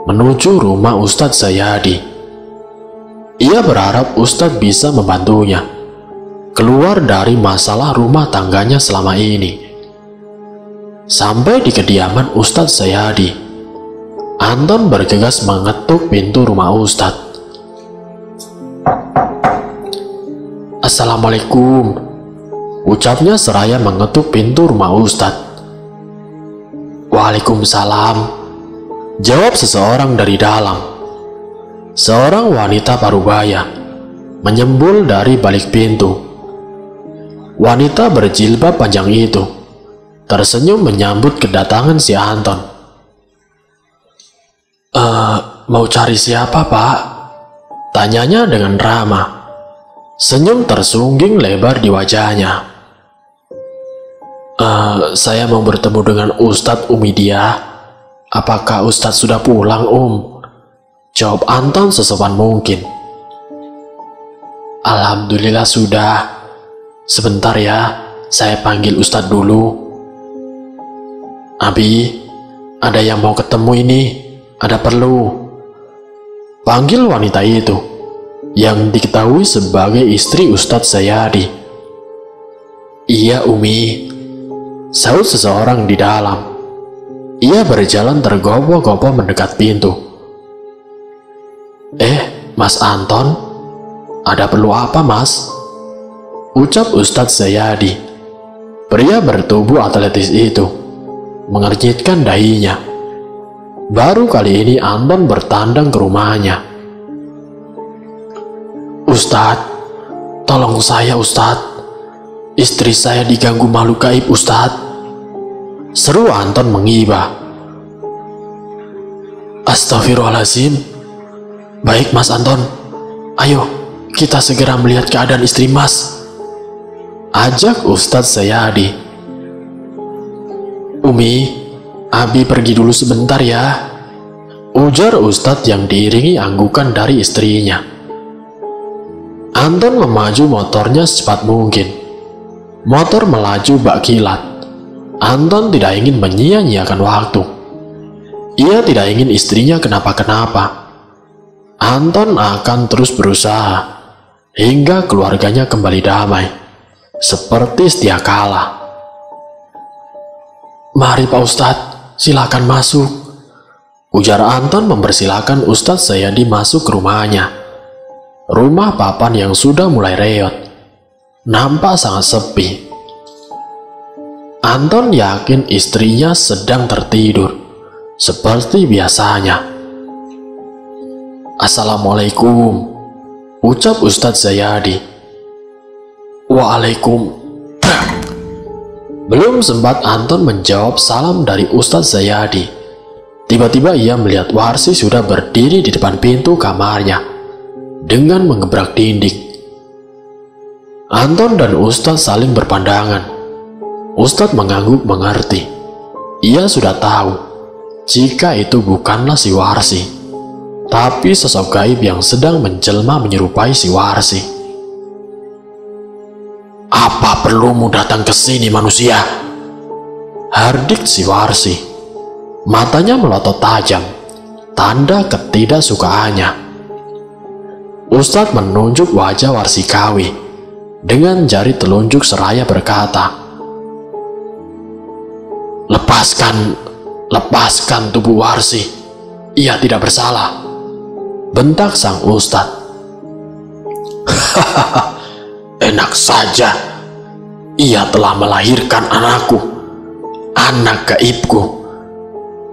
menuju rumah Ustadz Sayadi. Ia berharap Ustadz bisa membantunya keluar dari masalah rumah tangganya selama ini. Sampai di kediaman Ustadz Sayadi, Anton bergegas mengetuk pintu rumah Ustadz. Assalamualaikum, ucapnya seraya mengetuk pintu rumah Ustadz. Waalaikumsalam, jawab seseorang dari dalam. Seorang wanita parubaya menyembul dari balik pintu. Wanita berjilbab panjang itu tersenyum menyambut kedatangan si Anton. Mau cari siapa, Pak? Tanyanya dengan ramah. Senyum tersungging lebar di wajahnya. Saya mau bertemu dengan Ustadz Umidia. Apakah Ustadz sudah pulang, Jawab Anton sesopan mungkin. Alhamdulillah sudah. Sebentar ya, saya panggil Ustadz dulu. Abi, ada yang mau ketemu ini. Ada perlu. Panggil wanita itu, yang diketahui sebagai istri Ustadz Sayadi. Iya, Umi, sahut seseorang di dalam. Ia berjalan tergopoh-gopoh mendekat pintu. Mas Anton, ada perlu apa, Mas? ucap Ustadz Zayadi. Pria bertubuh atletis itu mengernyitkan dahinya. Baru kali ini Anton bertandang ke rumahnya. "Ustadz, tolong saya Ustadz. Istri saya diganggu makhluk gaib Ustadz," seru Anton mengibah. "Astagfirullahaladzim. Baik Mas Anton, ayo kita segera melihat keadaan istri Mas," ajak Ustadz Zayadi. "Umi, Abi pergi dulu sebentar ya," ujar Ustadz yang diiringi anggukan dari istrinya. Anton memaju motornya secepat mungkin. Motor melaju bak kilat. Anton tidak ingin menyia-nyiakan waktu. Ia tidak ingin istrinya kenapa-kenapa. Anton akan terus berusaha hingga keluarganya kembali damai, seperti sedia kala. "Mari Pak Ustadz, silakan masuk," ujar Anton mempersilahkan Ustadz Zayadi masuk ke rumahnya. Rumah papan yang sudah mulai reot nampak sangat sepi. Anton yakin istrinya sedang tertidur seperti biasanya. "Assalamualaikum," ucap Ustadz Zayadi. "Waalaikum." Belum sempat Anton menjawab salam dari Ustadz Zayadi, tiba-tiba ia melihat Warsi sudah berdiri di depan pintu kamarnya dengan mengebrak dinding. Anton dan Ustadz saling berpandangan. Ustadz mengangguk mengerti. Ia sudah tahu jika itu bukanlah si Warsi, tapi sosok gaib yang sedang menjelma menyerupai si Warsi. "Apa perlumu datang ke sini manusia?" hardik si Warsi. Matanya melotot tajam, tanda ketidaksukaannya. Ustadz menunjuk wajah Warsikawi dengan jari telunjuk seraya berkata, Lepaskan tubuh Warsi. Ia tidak bersalah," bentak sang Ustadz. "Hahaha, enak saja. Ia telah melahirkan anakku, anak gaibku.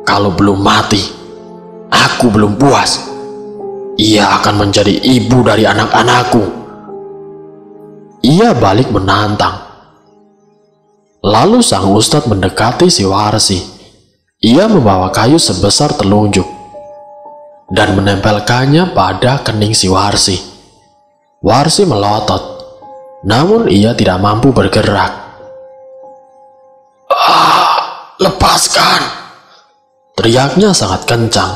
Kalau belum mati, aku belum puas. Ia akan menjadi ibu dari anak-anakku." Ia balik menantang. Lalu sang Ustadz mendekati si Warsi. Ia membawa kayu sebesar telunjuk dan menempelkannya pada kening si Warsi. Warsi melotot, namun ia tidak mampu bergerak. "Lepaskan!" teriaknya sangat kencang.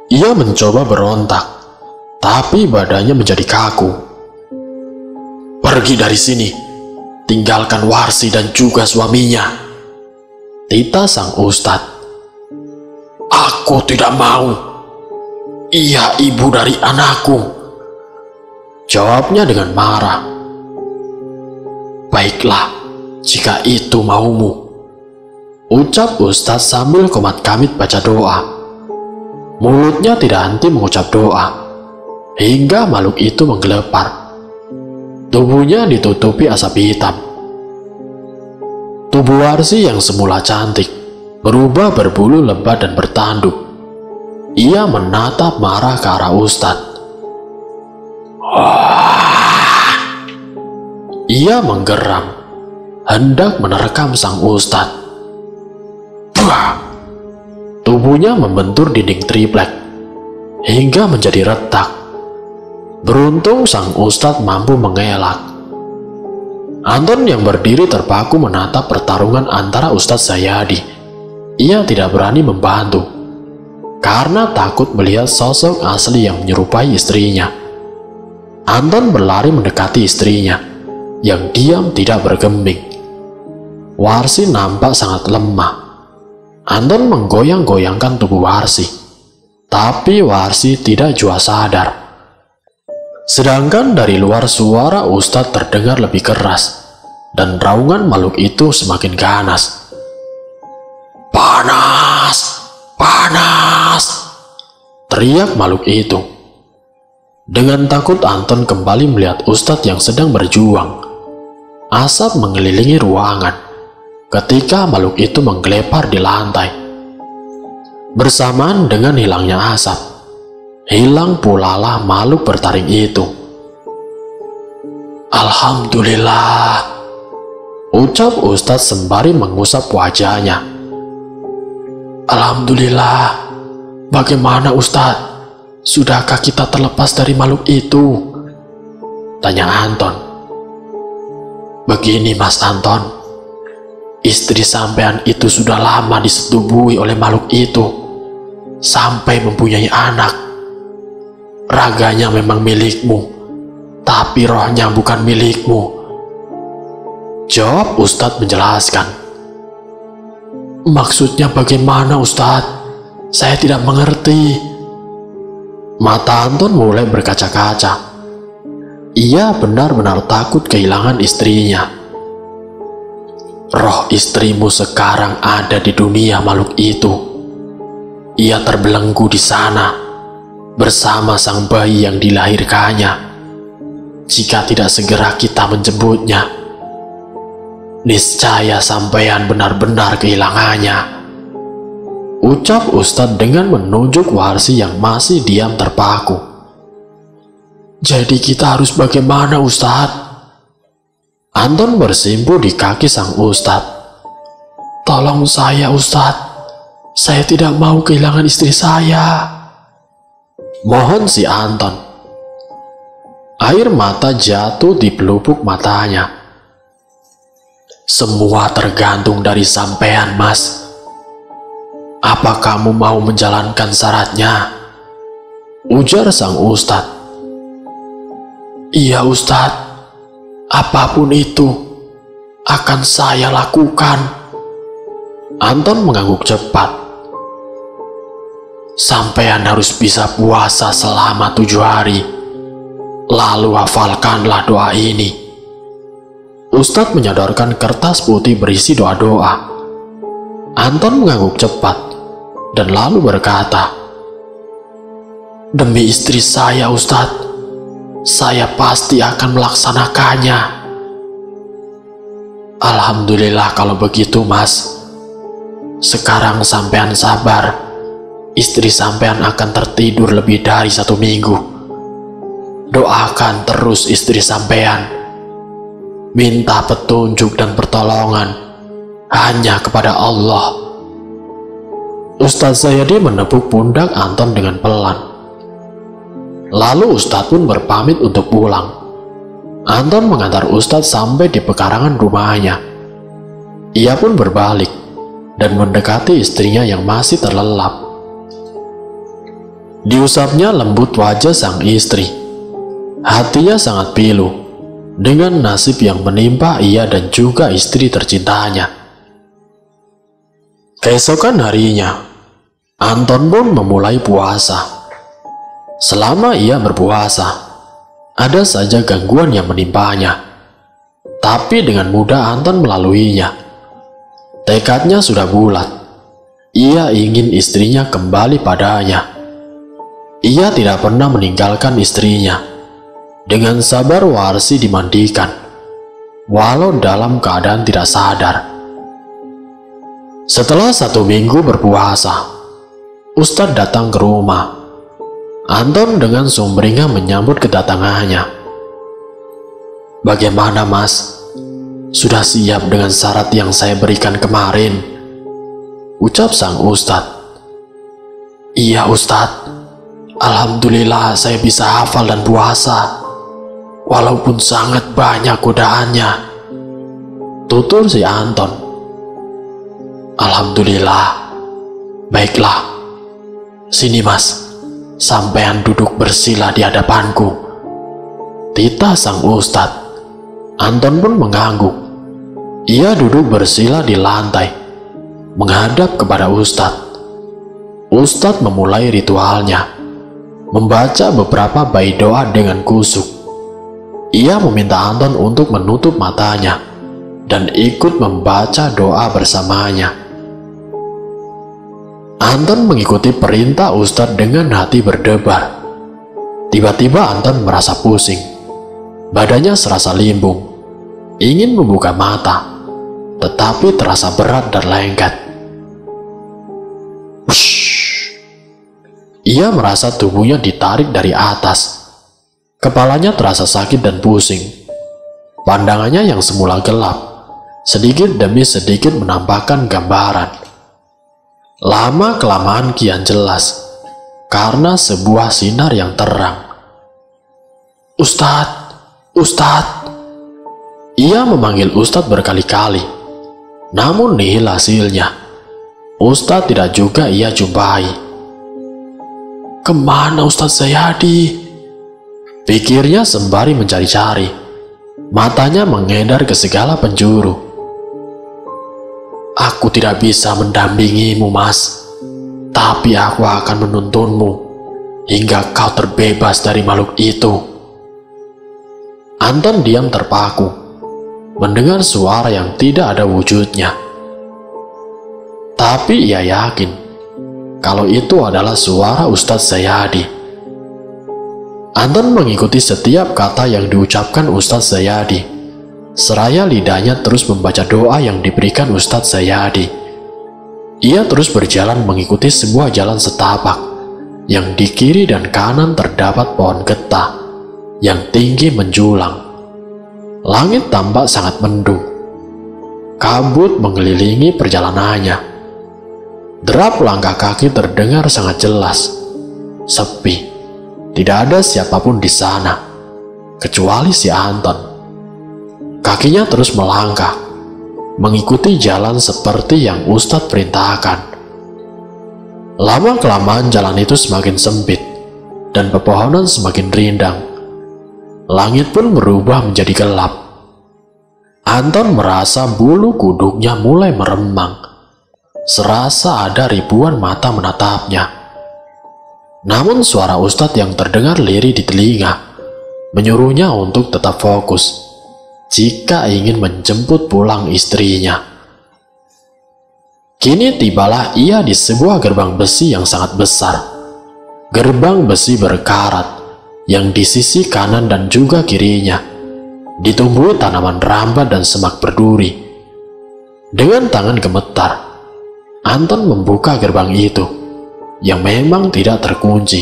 Ia mencoba berontak, tapi badannya menjadi kaku. "Pergi dari sini, tinggalkan Warsi dan juga suaminya," titah sang Ustadz. "Aku tidak mau. Ia ibu dari anakku," jawabnya dengan marah. "Baiklah, jika itu maumu," ucap Ustadz sambil komat-kamit baca doa. Mulutnya tidak henti mengucap doa, hingga makhluk itu menggelepar. Tubuhnya ditutupi asap hitam. Tubuh Warsi yang semula cantik berubah berbulu lebat dan bertanduk. Ia menatap marah ke arah Ustadz. Ia menggeram, hendak menerkam sang Ustadz. Tubuhnya membentur dinding triplek hingga menjadi retak. Beruntung sang Ustadz mampu mengelak. Anton yang berdiri terpaku menatap pertarungan antara Ustadz Zayadi. Ia tidak berani membantu karena takut melihat sosok asli yang menyerupai istrinya. Anton berlari mendekati istrinya yang diam tidak bergeming. Warsi nampak sangat lemah. Anton menggoyang-goyangkan tubuh Warsi, tapi Warsi tidak jua sadar. Sedangkan dari luar suara Ustadz terdengar lebih keras, dan raungan makhluk itu semakin ganas. "Panas! Panas!" teriak makhluk itu. Dengan takut Anton kembali melihat Ustadz yang sedang berjuang. Asap mengelilingi ruangan ketika makhluk itu menggelepar di lantai. Bersamaan dengan hilangnya asap, hilang pula lah makhluk bertaring itu. Alhamdulillah, ucap Ustadz sembari mengusap wajahnya. Alhamdulillah, bagaimana Ustadz? Sudahkah kita terlepas dari makhluk itu? Tanya Anton. Begini Mas Anton, istri sampean itu sudah lama disetubuhi oleh makhluk itu, sampai mempunyai anak. Raganya memang milikmu, tapi rohnya bukan milikmu, jawab Ustadz menjelaskan. Maksudnya bagaimana Ustadz? Saya tidak mengerti. Mata Anton mulai berkaca-kaca. Ia benar-benar takut kehilangan istrinya. Roh istrimu sekarang ada di dunia makhluk itu. Ia terbelenggu di sana bersama sang bayi yang dilahirkannya. Jika tidak segera kita menjemputnya, niscaya sampean benar-benar kehilangannya, ucap Ustadz dengan menunjuk Warsi yang masih diam terpaku. Jadi kita harus bagaimana Ustadz? Anton bersimpuh di kaki sang Ustadz. Tolong saya Ustadz, saya tidak mau kehilangan istri saya, mohon si Anton. Air mata jatuh di pelupuk matanya. Semua tergantung dari sampean Mas. Apa kamu mau menjalankan syaratnya? Ujar sang Ustadz. Iya Ustadz, apapun itu akan saya lakukan. Anton mengangguk cepat. Sampean harus bisa puasa selama 7 hari. Lalu hafalkanlah doa ini. Ustadz menyodorkan kertas putih berisi doa-doa. Anton mengangguk cepat dan lalu berkata, demi istri saya Ustadz, saya pasti akan melaksanakannya. Alhamdulillah kalau begitu Mas. Sekarang sampean sabar, istri sampean akan tertidur lebih dari 1 minggu. Doakan terus istri sampean, minta petunjuk dan pertolongan hanya kepada Allah. Ustadz Zayadi menepuk pundak Anton dengan pelan. Lalu Ustadz pun berpamit untuk pulang. Anton mengantar Ustadz sampai di pekarangan rumahnya. Ia pun berbalik dan mendekati istrinya yang masih terlelap. Diusapnya lembut wajah sang istri. Hatinya sangat pilu dengan nasib yang menimpa ia dan juga istri tercintanya. Keesokan harinya, Anton pun memulai puasa. Selama ia berpuasa, ada saja gangguan yang menimpanya. Tapi dengan mudah Anton melaluinya. Tekadnya sudah bulat. Ia ingin istrinya kembali padanya. Ia tidak pernah meninggalkan istrinya. Dengan sabar Warsi dimandikan, walau dalam keadaan tidak sadar. Setelah 1 minggu berpuasa, Ustadz datang ke rumah. Anton dengan sumringah menyambut kedatangannya. Bagaimana Mas? Sudah siap dengan syarat yang saya berikan kemarin? Ucap sang Ustadz. Iya Ustadz, alhamdulillah saya bisa hafal dan puasa, walaupun sangat banyak godaannya, tutur si Anton. Alhamdulillah, baiklah. Sini Mas, sampean duduk bersila di hadapanku, titah sang Ustadz. Anton pun mengangguk. Ia duduk bersila di lantai, menghadap kepada Ustadz. Ustadz memulai ritualnya, membaca beberapa bait doa dengan kusuk. Ia meminta Anton untuk menutup matanya dan ikut membaca doa bersamanya. Anton mengikuti perintah Ustadz dengan hati berdebar. Tiba-tiba Anton merasa pusing. Badannya serasa limbung. Ingin membuka mata, tetapi terasa berat dan lengket. Wush. Ia merasa tubuhnya ditarik dari atas. Kepalanya terasa sakit dan pusing. Pandangannya yang semula gelap, sedikit demi sedikit menampakkan gambaran. Lama-kelamaan kian jelas, karena sebuah sinar yang terang. Ustadz, Ustadz. Ia memanggil Ustadz berkali-kali, namun nihil hasilnya. Ustadz tidak juga ia jumpai. Kemana Ustadz Zayadi? Pikirnya sembari mencari-cari. Matanya mengedar ke segala penjuru. Aku tidak bisa mendampingimu, Mas. Tapi aku akan menuntunmu hingga kau terbebas dari makhluk itu. Anton diam terpaku, mendengar suara yang tidak ada wujudnya. Tapi ia yakin kalau itu adalah suara Ustadz Zayadi. Anton mengikuti setiap kata yang diucapkan Ustadz Zayadi, seraya lidahnya terus membaca doa yang diberikan Ustadz Zayadi. Ia terus berjalan mengikuti sebuah jalan setapak, yang di kiri dan kanan terdapat pohon getah yang tinggi menjulang. Langit tampak sangat mendung. Kabut mengelilingi perjalanannya. Derap langkah kaki terdengar sangat jelas. Sepi. Tidak ada siapapun di sana, kecuali si Anton. Kakinya terus melangkah, mengikuti jalan seperti yang Ustadz perintahkan. Lama-kelamaan jalan itu semakin sempit, dan pepohonan semakin rindang. Langit pun berubah menjadi gelap. Anton merasa bulu kuduknya mulai meremang, serasa ada ribuan mata menatapnya. Namun suara Ustadz yang terdengar lirih di telinga menyuruhnya untuk tetap fokus jika ingin menjemput pulang istrinya. Kini tibalah ia di sebuah gerbang besi yang sangat besar. Gerbang besi berkarat yang di sisi kanan dan juga kirinya ditumbuhi tanaman rambat dan semak berduri. Dengan tangan gemetar, Anton membuka gerbang itu yang memang tidak terkunci.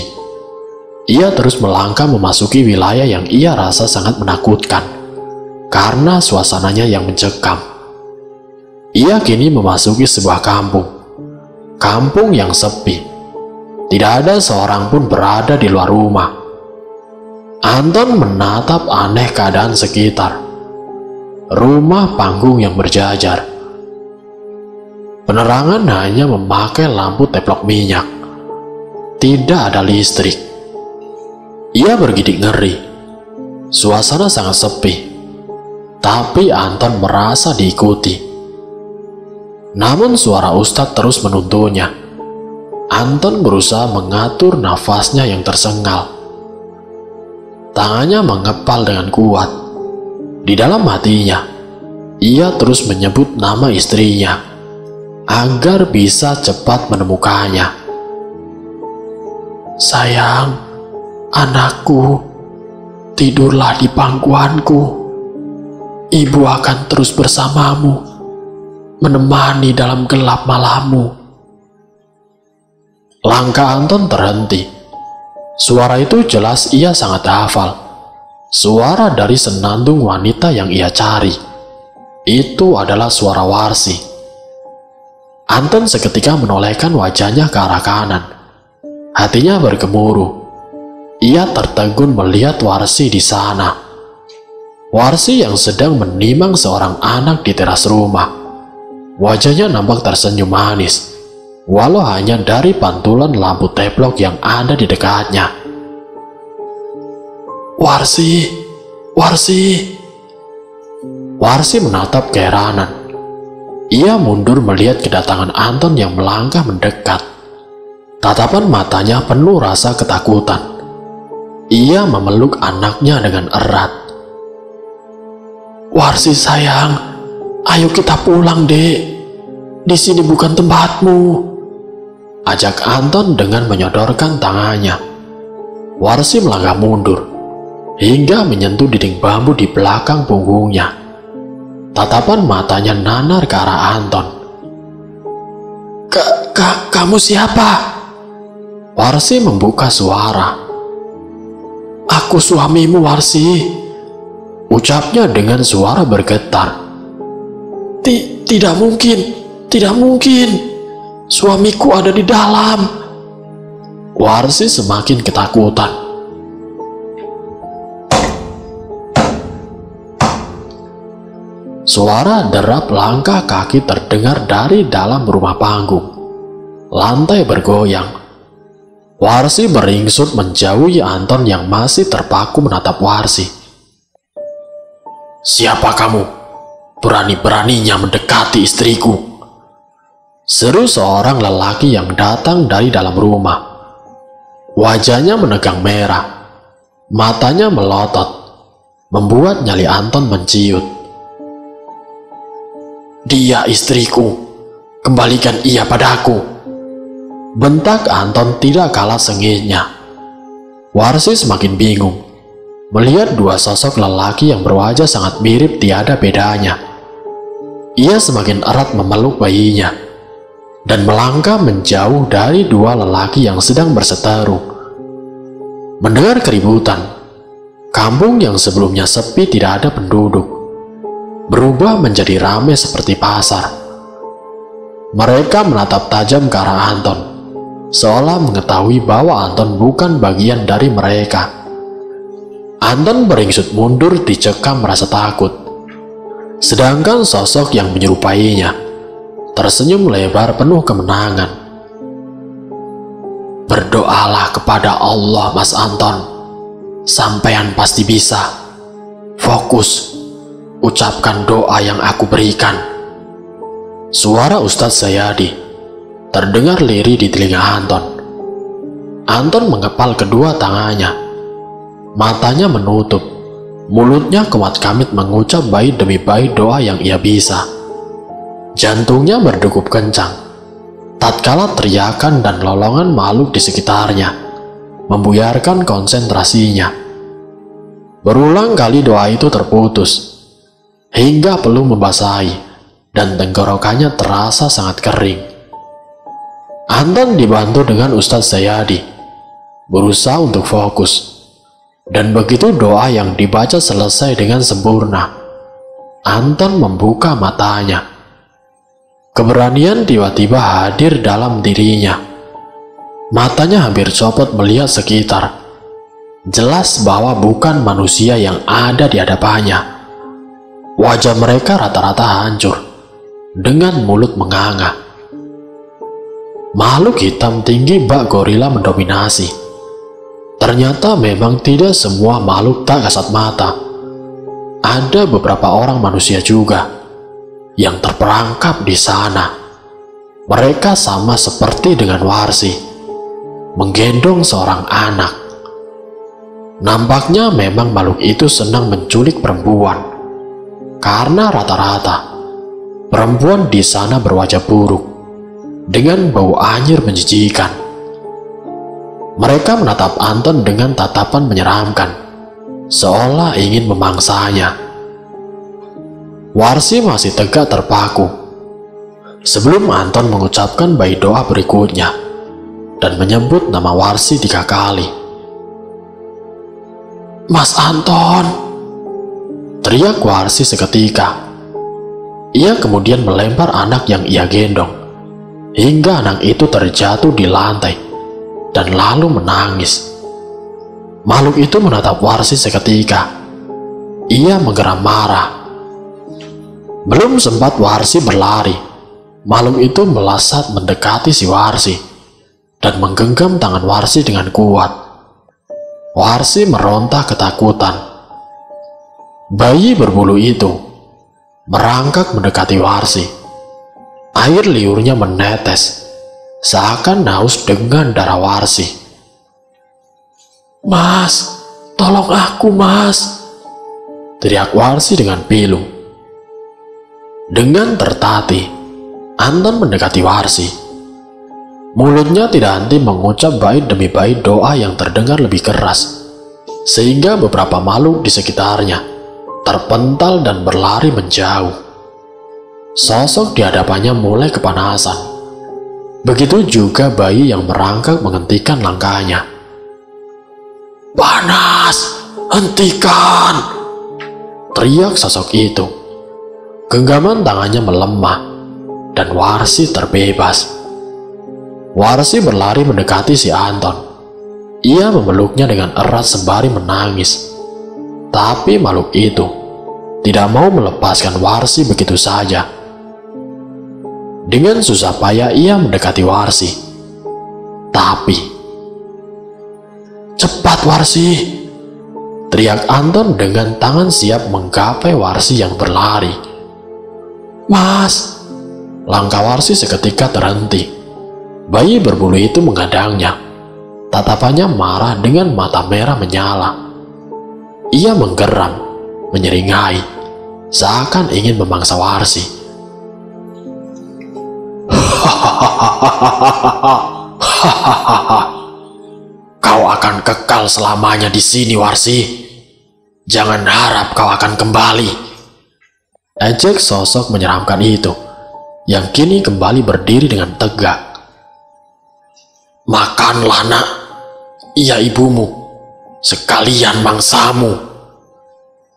Ia terus melangkah memasuki wilayah yang ia rasa sangat menakutkan karena suasananya yang mencekam. Ia kini memasuki sebuah kampung. Kampung yang sepi. Tidak ada seorang pun berada di luar rumah. Anton menatap aneh keadaan sekitar. Rumah panggung yang berjajar. Penerangan hanya memakai lampu teplok minyak. Tidak ada listrik. Ia bergidik ngeri. Suasana sangat sepi. Tapi Anton merasa diikuti. Namun suara Ustadz terus menuntunnya. Anton berusaha mengatur nafasnya yang tersengal. Tangannya mengepal dengan kuat. Di dalam hatinya, ia terus menyebut nama istrinya agar bisa cepat menemukannya. Sayang, anakku, tidurlah di pangkuanku. Ibu akan terus bersamamu, menemani dalam gelap malammu. Langkah Anton terhenti. Suara itu jelas ia sangat hafal. Suara dari senandung wanita yang ia cari. Itu adalah suara Warsi. Anton seketika menolehkan wajahnya ke arah kanan. Hatinya bergemuruh. Ia tertegun melihat Warsi di sana. Warsi yang sedang menimang seorang anak di teras rumah. Wajahnya nampak tersenyum manis, walau hanya dari pantulan lampu teplok yang ada di dekatnya. Warsi, Warsi. Warsi menatap keheranan. Ia mundur melihat kedatangan Anton yang melangkah mendekat. Tatapan matanya penuh rasa ketakutan. Ia memeluk anaknya dengan erat. Warsi sayang, ayo kita pulang, Dek. Di sini bukan tempatmu. Ajak Anton dengan menyodorkan tangannya. Warsi melangkah mundur hingga menyentuh dinding bambu di belakang punggungnya. Tatapan matanya nanar ke arah Anton. Kamu siapa? Warsi membuka suara. Aku suamimu, Warsi, ucapnya dengan suara bergetar. Tidak mungkin, tidak mungkin. Suamiku ada di dalam. Warsi semakin ketakutan. Suara derap langkah kaki terdengar dari dalam rumah panggung. Lantai bergoyang. Warsi beringsut menjauhi Anton yang masih terpaku menatap Warsi. Siapa kamu? Berani-beraninya mendekati istriku, seru seorang lelaki yang datang dari dalam rumah. Wajahnya menegang merah, matanya melotot, membuat nyali Anton menciut. Dia istriku, kembalikan ia padaku, bentak Anton tidak kalah sengitnya. Warsi semakin bingung melihat dua sosok lelaki yang berwajah sangat mirip tiada bedanya. Ia semakin erat memeluk bayinya dan melangkah menjauh dari dua lelaki yang sedang berseteru. Mendengar keributan, kampung yang sebelumnya sepi tidak ada penduduk berubah menjadi ramai seperti pasar. Mereka menatap tajam ke arah Anton, seolah mengetahui bahwa Anton bukan bagian dari mereka. Anton beringsut mundur dicekam merasa takut, sedangkan sosok yang menyerupainya tersenyum lebar penuh kemenangan. Berdoalah kepada Allah, Mas Anton. Sampean pasti bisa. Fokus. Ucapkan doa yang aku berikan. Suara Ustadz Sayadi terdengar lirih di telinga Anton. Anton mengepal kedua tangannya. Matanya menutup. Mulutnya kuat kamit mengucap bait demi bait doa yang ia bisa. Jantungnya berdegup kencang tatkala teriakan dan lolongan makhluk di sekitarnya membuyarkan konsentrasinya. Berulang kali doa itu terputus hingga peluh membasahi dan tenggorokannya terasa sangat kering. Anton dibantu dengan Ustadz Sayadi berusaha untuk fokus, dan begitu doa yang dibaca selesai dengan sempurna, Anton membuka matanya. Keberanian tiba-tiba hadir dalam dirinya. Matanya hampir copot melihat sekitar. Jelas bahwa bukan manusia yang ada di hadapannya. Wajah mereka rata-rata hancur, dengan mulut menganga. Makhluk hitam tinggi bak gorila mendominasi. Ternyata memang tidak semua makhluk tak kasat mata. Ada beberapa orang manusia juga yang terperangkap di sana. Mereka sama seperti dengan Warsi, menggendong seorang anak. Nampaknya memang makhluk itu senang menculik perempuan, karena rata-rata perempuan di sana berwajah buruk, dengan bau anyir menjijikan. Mereka menatap Anton dengan tatapan menyeramkan, seolah ingin memangsanya. Warsi masih tegak terpaku sebelum Anton mengucapkan bait doa berikutnya dan menyebut nama Warsi 3 kali. Mas Anton, teriak Warsi seketika. Ia kemudian melempar anak yang ia gendong hingga anak itu terjatuh di lantai dan lalu menangis. Makhluk itu menatap Warsi seketika. Ia menggeram marah. Belum sempat Warsi berlari, makhluk itu melesat mendekati si Warsi dan menggenggam tangan Warsi dengan kuat. Warsi meronta ketakutan. Bayi berbulu itu merangkak mendekati Warsi. Air liurnya menetes, seakan haus dengan darah Warsi. Mas, tolong aku, Mas, teriak Warsi dengan pilu. Dengan tertatih, Anton mendekati Warsi. Mulutnya tidak henti mengucap bait demi bait doa yang terdengar lebih keras, sehingga beberapa makhluk di sekitarnya terpental dan berlari menjauh. Sosok di hadapannya mulai kepanasan. Begitu juga bayi yang merangkak menghentikan langkahnya. "Panas, hentikan!" teriak sosok itu. Genggaman tangannya melemah dan Warsi terbebas. Warsi berlari mendekati si Anton. Ia memeluknya dengan erat sembari menangis. Tapi makhluk itu tidak mau melepaskan Warsi begitu saja. Dengan susah payah ia mendekati Warsi. Tapi, "Cepat Warsi!" teriak Anton dengan tangan siap menggapai Warsi yang berlari. "Mas!" Langkah Warsi seketika terhenti. Bayi berbulu itu menghadangnya. Tatapannya marah dengan mata merah menyala. Ia menggeram, menyeringai, seakan ingin memangsa Warsi. "Kau akan kekal selamanya di sini, Warsi. Jangan harap kau akan kembali." Ejek sosok menyeramkan itu, yang kini kembali berdiri dengan tegak. "Makanlah, nak. Ia ibumu, sekalian mangsamu,"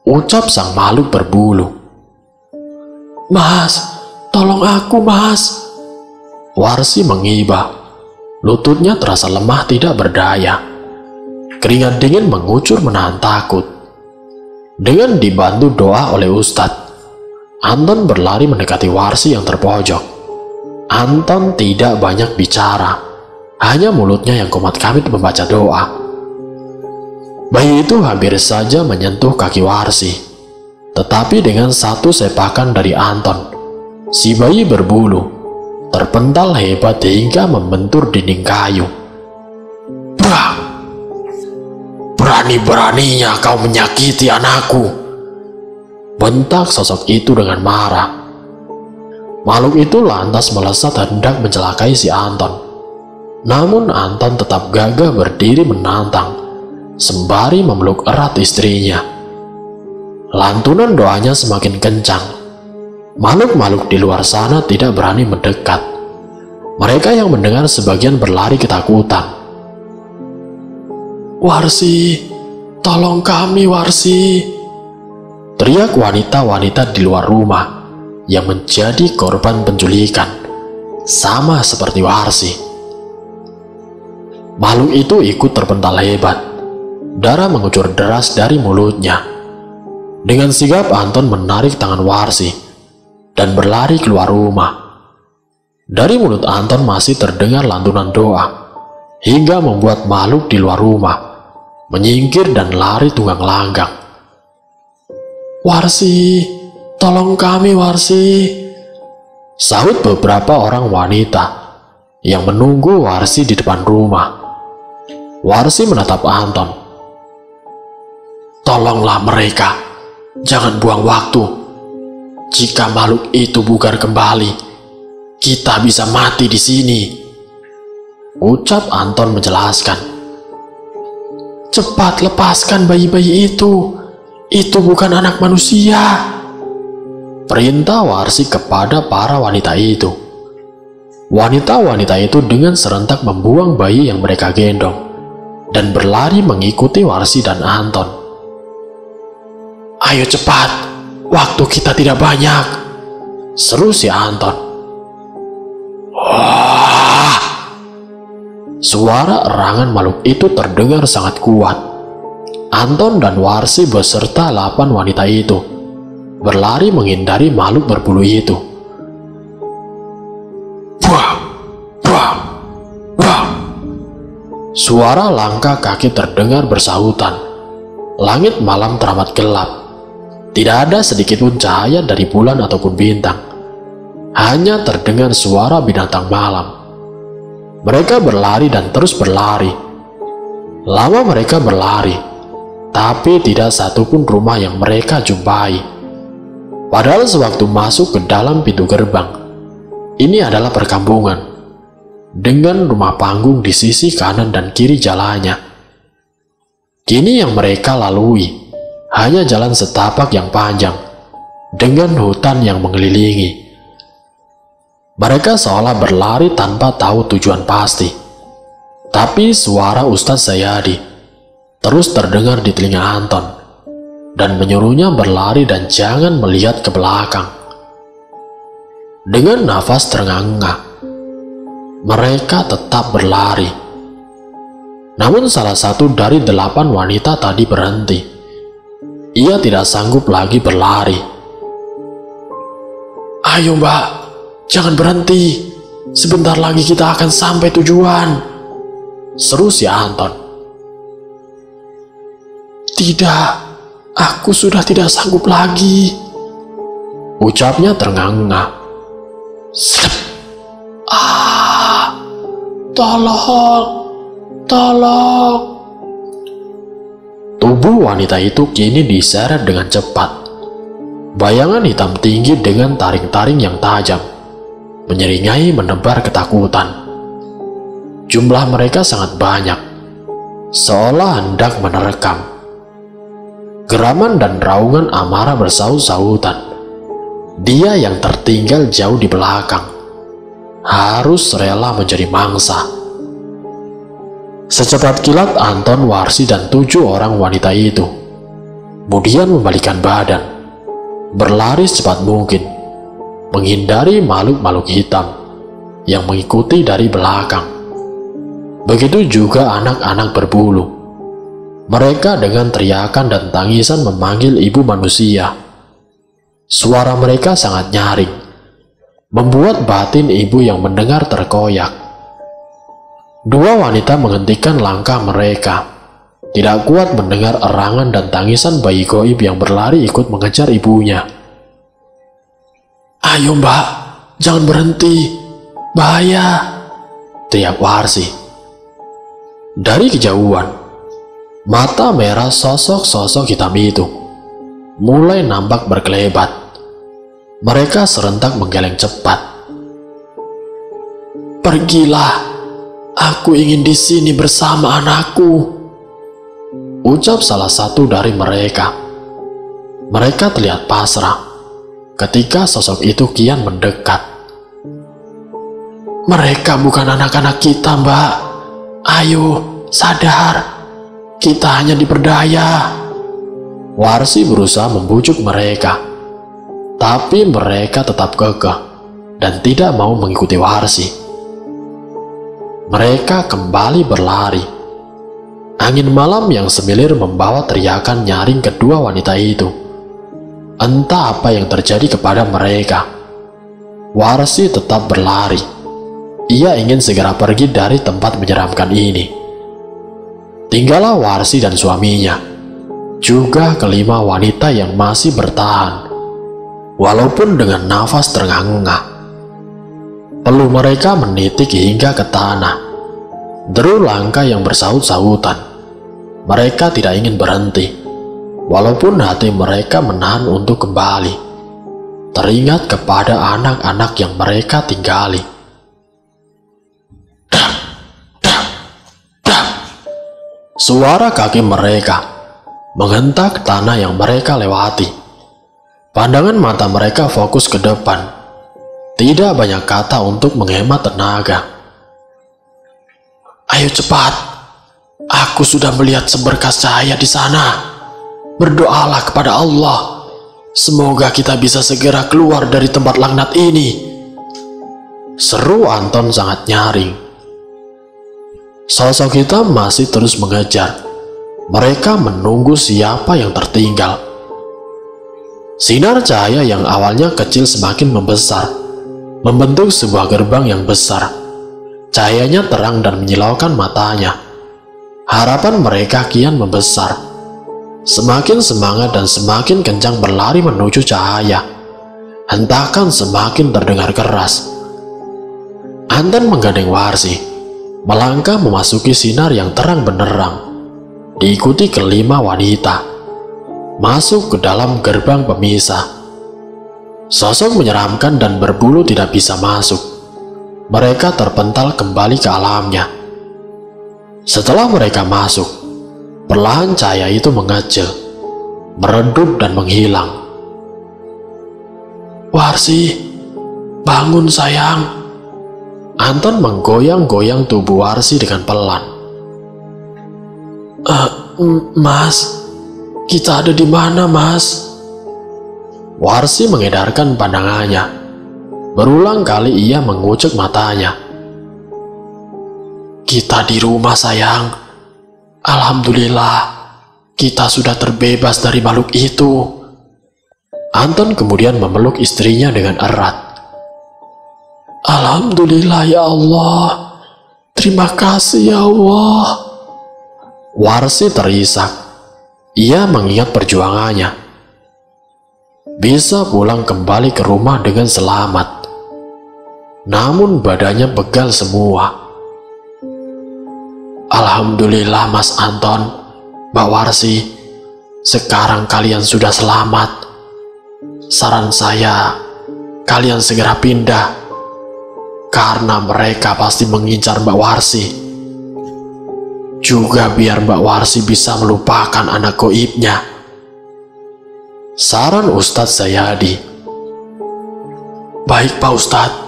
ucap sang makhluk berbulu. "Mas, tolong aku, Mas." Warsi mengibah. Lututnya terasa lemah tidak berdaya. Keringat dingin mengucur menahan takut. Dengan dibantu doa oleh Ustadz, Anton berlari mendekati Warsi yang terpojok. Anton tidak banyak bicara, hanya mulutnya yang komat-kamit membaca doa. Bayi itu hampir saja menyentuh kaki Warsi, tetapi dengan satu sepakan dari Anton, si bayi berbulu terpental hebat hingga membentur dinding kayu. "Bah! Berani-beraninya kau menyakiti anakku!" bentak sosok itu dengan marah. Makhluk itu lantas melesat hendak mencelakai si Anton. Namun Anton tetap gagah berdiri menantang, sembari memeluk erat istrinya. Lantunan doanya semakin kencang. Makhluk-makhluk di luar sana tidak berani mendekat. Mereka yang mendengar sebagian berlari ketakutan. "Warsi, tolong kami, Warsi!" teriak wanita-wanita di luar rumah yang menjadi korban penculikan, sama seperti Warsi. Makhluk itu ikut terpental hebat. Darah mengucur deras dari mulutnya. Dengan sigap Anton menarik tangan Warsi dan berlari keluar rumah. Dari mulut Anton masih terdengar lantunan doa, hingga membuat makhluk di luar rumah menyingkir dan lari tunggang langgang. "Warsi, tolong kami, Warsi!" sahut beberapa orang wanita yang menunggu Warsi di depan rumah. Warsi menatap Anton. "Tolonglah mereka, jangan buang waktu. Jika makhluk itu bugar kembali, kita bisa mati di sini," ucap Anton menjelaskan. "Cepat lepaskan bayi-bayi itu. Itu bukan anak manusia," perintah Warsi kepada para wanita itu. Wanita-wanita itu dengan serentak membuang bayi yang mereka gendong dan berlari mengikuti Warsi dan Anton. "Ayo cepat, waktu kita tidak banyak," seru si Anton. "Wah!" Suara erangan makhluk itu terdengar sangat kuat. Anton dan Warsi beserta 8 wanita itu berlari menghindari makhluk berbulu itu. Wah! Wah! Wah! Suara langkah kaki terdengar bersahutan. Langit malam teramat gelap. Tidak ada sedikit pun cahaya dari bulan ataupun bintang. Hanya terdengar suara binatang malam. Mereka berlari dan terus berlari. Lama mereka berlari, tapi tidak satupun rumah yang mereka jumpai. Padahal sewaktu masuk ke dalam pintu gerbang, ini adalah perkampungan. dengan rumah panggung di sisi kanan dan kiri jalannya. Kini yang mereka lalui hanya jalan setapak yang panjang dengan hutan yang mengelilingi. Mereka seolah berlari tanpa tahu tujuan pasti. Tapi suara Ustadz Zayadi terus terdengar di telinga Anton dan menyuruhnya berlari dan jangan melihat ke belakang. Dengan nafas terengah-engah, mereka tetap berlari. Namun salah satu dari 8 wanita tadi berhenti. Ia tidak sanggup lagi berlari. "Ayo mbak, jangan berhenti. Sebentar lagi kita akan sampai tujuan," seru si Anton. "Tidak, aku sudah tidak sanggup lagi," ucapnya terengah-engah. "Slep. Tolong, tolong." Tubuh wanita itu kini diseret dengan cepat. Bayangan hitam tinggi dengan taring-taring yang tajam menyeringai menebar ketakutan. Jumlah mereka sangat banyak, seolah hendak menerkam. Geraman dan raungan amarah bersaut-sautan. Dia yang tertinggal jauh di belakang harus rela menjadi mangsa. Secepat kilat Anton, Warsi, dan 7 orang wanita itu kemudian membalikkan badan, berlari secepat mungkin, menghindari makhluk-makhluk hitam yang mengikuti dari belakang. Begitu juga anak-anak berbulu. Mereka dengan teriakan dan tangisan memanggil ibu manusia. Suara mereka sangat nyaring, membuat batin ibu yang mendengar terkoyak. 2 wanita menghentikan langkah mereka, tidak kuat mendengar erangan dan tangisan bayi goib yang berlari ikut mengejar ibunya. "Ayo mbak, jangan berhenti, bahaya," teriak Warsi. Dari kejauhan, mata merah sosok-sosok hitam itu mulai nampak berkelebat. Mereka serentak menggeleng cepat. "Pergilah, aku ingin di sini bersama anakku," ucap salah satu dari mereka. Mereka terlihat pasrah ketika sosok itu kian mendekat. "Mereka bukan anak-anak kita, mbak. Ayo, sadar. Kita hanya diperdaya." Warsi berusaha membujuk mereka, tapi mereka tetap kekeh dan tidak mau mengikuti Warsi. Mereka kembali berlari. Angin malam yang semilir membawa teriakan nyaring kedua wanita itu. Entah apa yang terjadi kepada mereka. Warsi tetap berlari. Ia ingin segera pergi dari tempat menyeramkan ini. Tinggallah Warsi dan suaminya, juga kelima wanita yang masih bertahan, walaupun dengan nafas terengah-engah. Peluh mereka menitik hingga ke tanah. Deru langkah yang bersaut-sautan. Mereka tidak ingin berhenti, walaupun hati mereka menahan untuk kembali, teringat kepada anak-anak yang mereka tinggali. Dap, dap, dap. Suara kaki mereka menghentak tanah yang mereka lewati. Pandangan mata mereka fokus ke depan. Tidak banyak kata untuk menghemat tenaga. "Ayo cepat. Aku sudah melihat seberkas cahaya di sana. Berdoalah kepada Allah. Semoga kita bisa segera keluar dari tempat laknat ini," seru Anton sangat nyaring. Sosok hitam masih terus mengejar. Mereka menunggu siapa yang tertinggal. Sinar cahaya yang awalnya kecil semakin membesar, membentuk sebuah gerbang yang besar. Cahayanya terang dan menyilaukan matanya. Harapan mereka kian membesar. Semakin semangat dan semakin kencang berlari menuju cahaya. Hentakan semakin terdengar keras. Anton menggandeng Warsi, melangkah memasuki sinar yang terang benderang. Diikuti kelima wanita masuk ke dalam gerbang pemisah. Sosok menyeramkan dan berbulu tidak bisa masuk. mereka terpental kembali ke alamnya. Setelah mereka masuk, perlahan cahaya itu mengecil, meredup dan menghilang. "Warsi, bangun sayang." Anton menggoyang-goyang tubuh Warsi dengan pelan. Mas, kita ada di mana, Mas?" Warsi mengedarkan pandangannya. Berulang kali ia mengucek matanya. "Kita di rumah, sayang. Alhamdulillah, kita sudah terbebas dari makhluk itu." Anton kemudian memeluk istrinya dengan erat. "Alhamdulillah ya Allah. Terima kasih ya Allah." Warsi terisak. Ia mengingat perjuangannya. Bisa pulang kembali ke rumah dengan selamat. Namun badannya pegal semua. "Alhamdulillah Mas Anton, Mbak Warsi, sekarang kalian sudah selamat. Saran saya, kalian segera pindah, karena mereka pasti mengincar Mbak Warsi. Juga biar Mbak Warsi bisa melupakan anak goibnya." Saran Ustadz Zayadi. "Baik Pak Ustadz,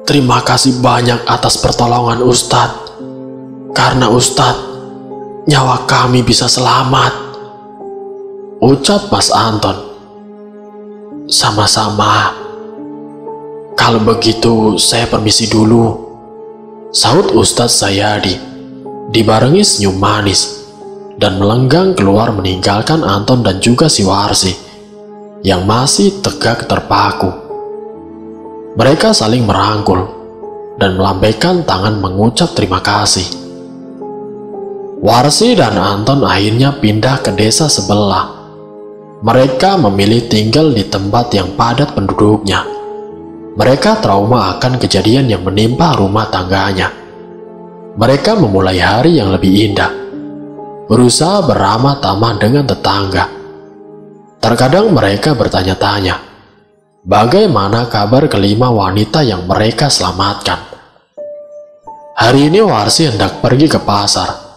terima kasih banyak atas pertolongan Ustadz. Karena Ustadz, nyawa kami bisa selamat," ucap Mas Anton. "Sama-sama. Kalau begitu saya permisi dulu," sahut Ustadz Zayadi, dibarengi senyum manis, dan melenggang keluar meninggalkan Anton dan juga si Warsi yang masih tegak terpaku. Mereka saling merangkul dan melambaikan tangan mengucap terima kasih. Warsi dan Anton akhirnya pindah ke desa sebelah. Mereka memilih tinggal di tempat yang padat penduduknya. Mereka trauma akan kejadian yang menimpa rumah tangganya. Mereka memulai hari yang lebih indah, berusaha beramah tamah dengan tetangga. Terkadang mereka bertanya-tanya, bagaimana kabar kelima wanita yang mereka selamatkan. Hari ini Warsi hendak pergi ke pasar.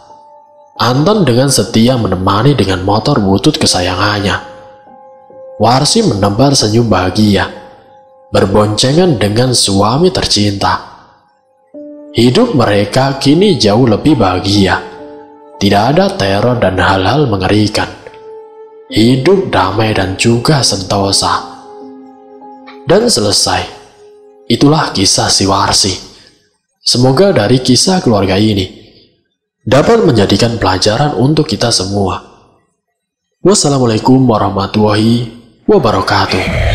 Anton dengan setia menemani dengan motor butut kesayangannya. Warsi menebar senyum bahagia, berboncengan dengan suami tercinta. Hidup mereka kini jauh lebih bahagia. Tidak ada teror dan hal-hal mengerikan. Hidup damai dan juga sentosa. Dan selesai. Itulah kisah si Warsi. Semoga dari kisah keluarga ini dapat menjadikan pelajaran untuk kita semua. Wassalamualaikum warahmatullahi wabarakatuh.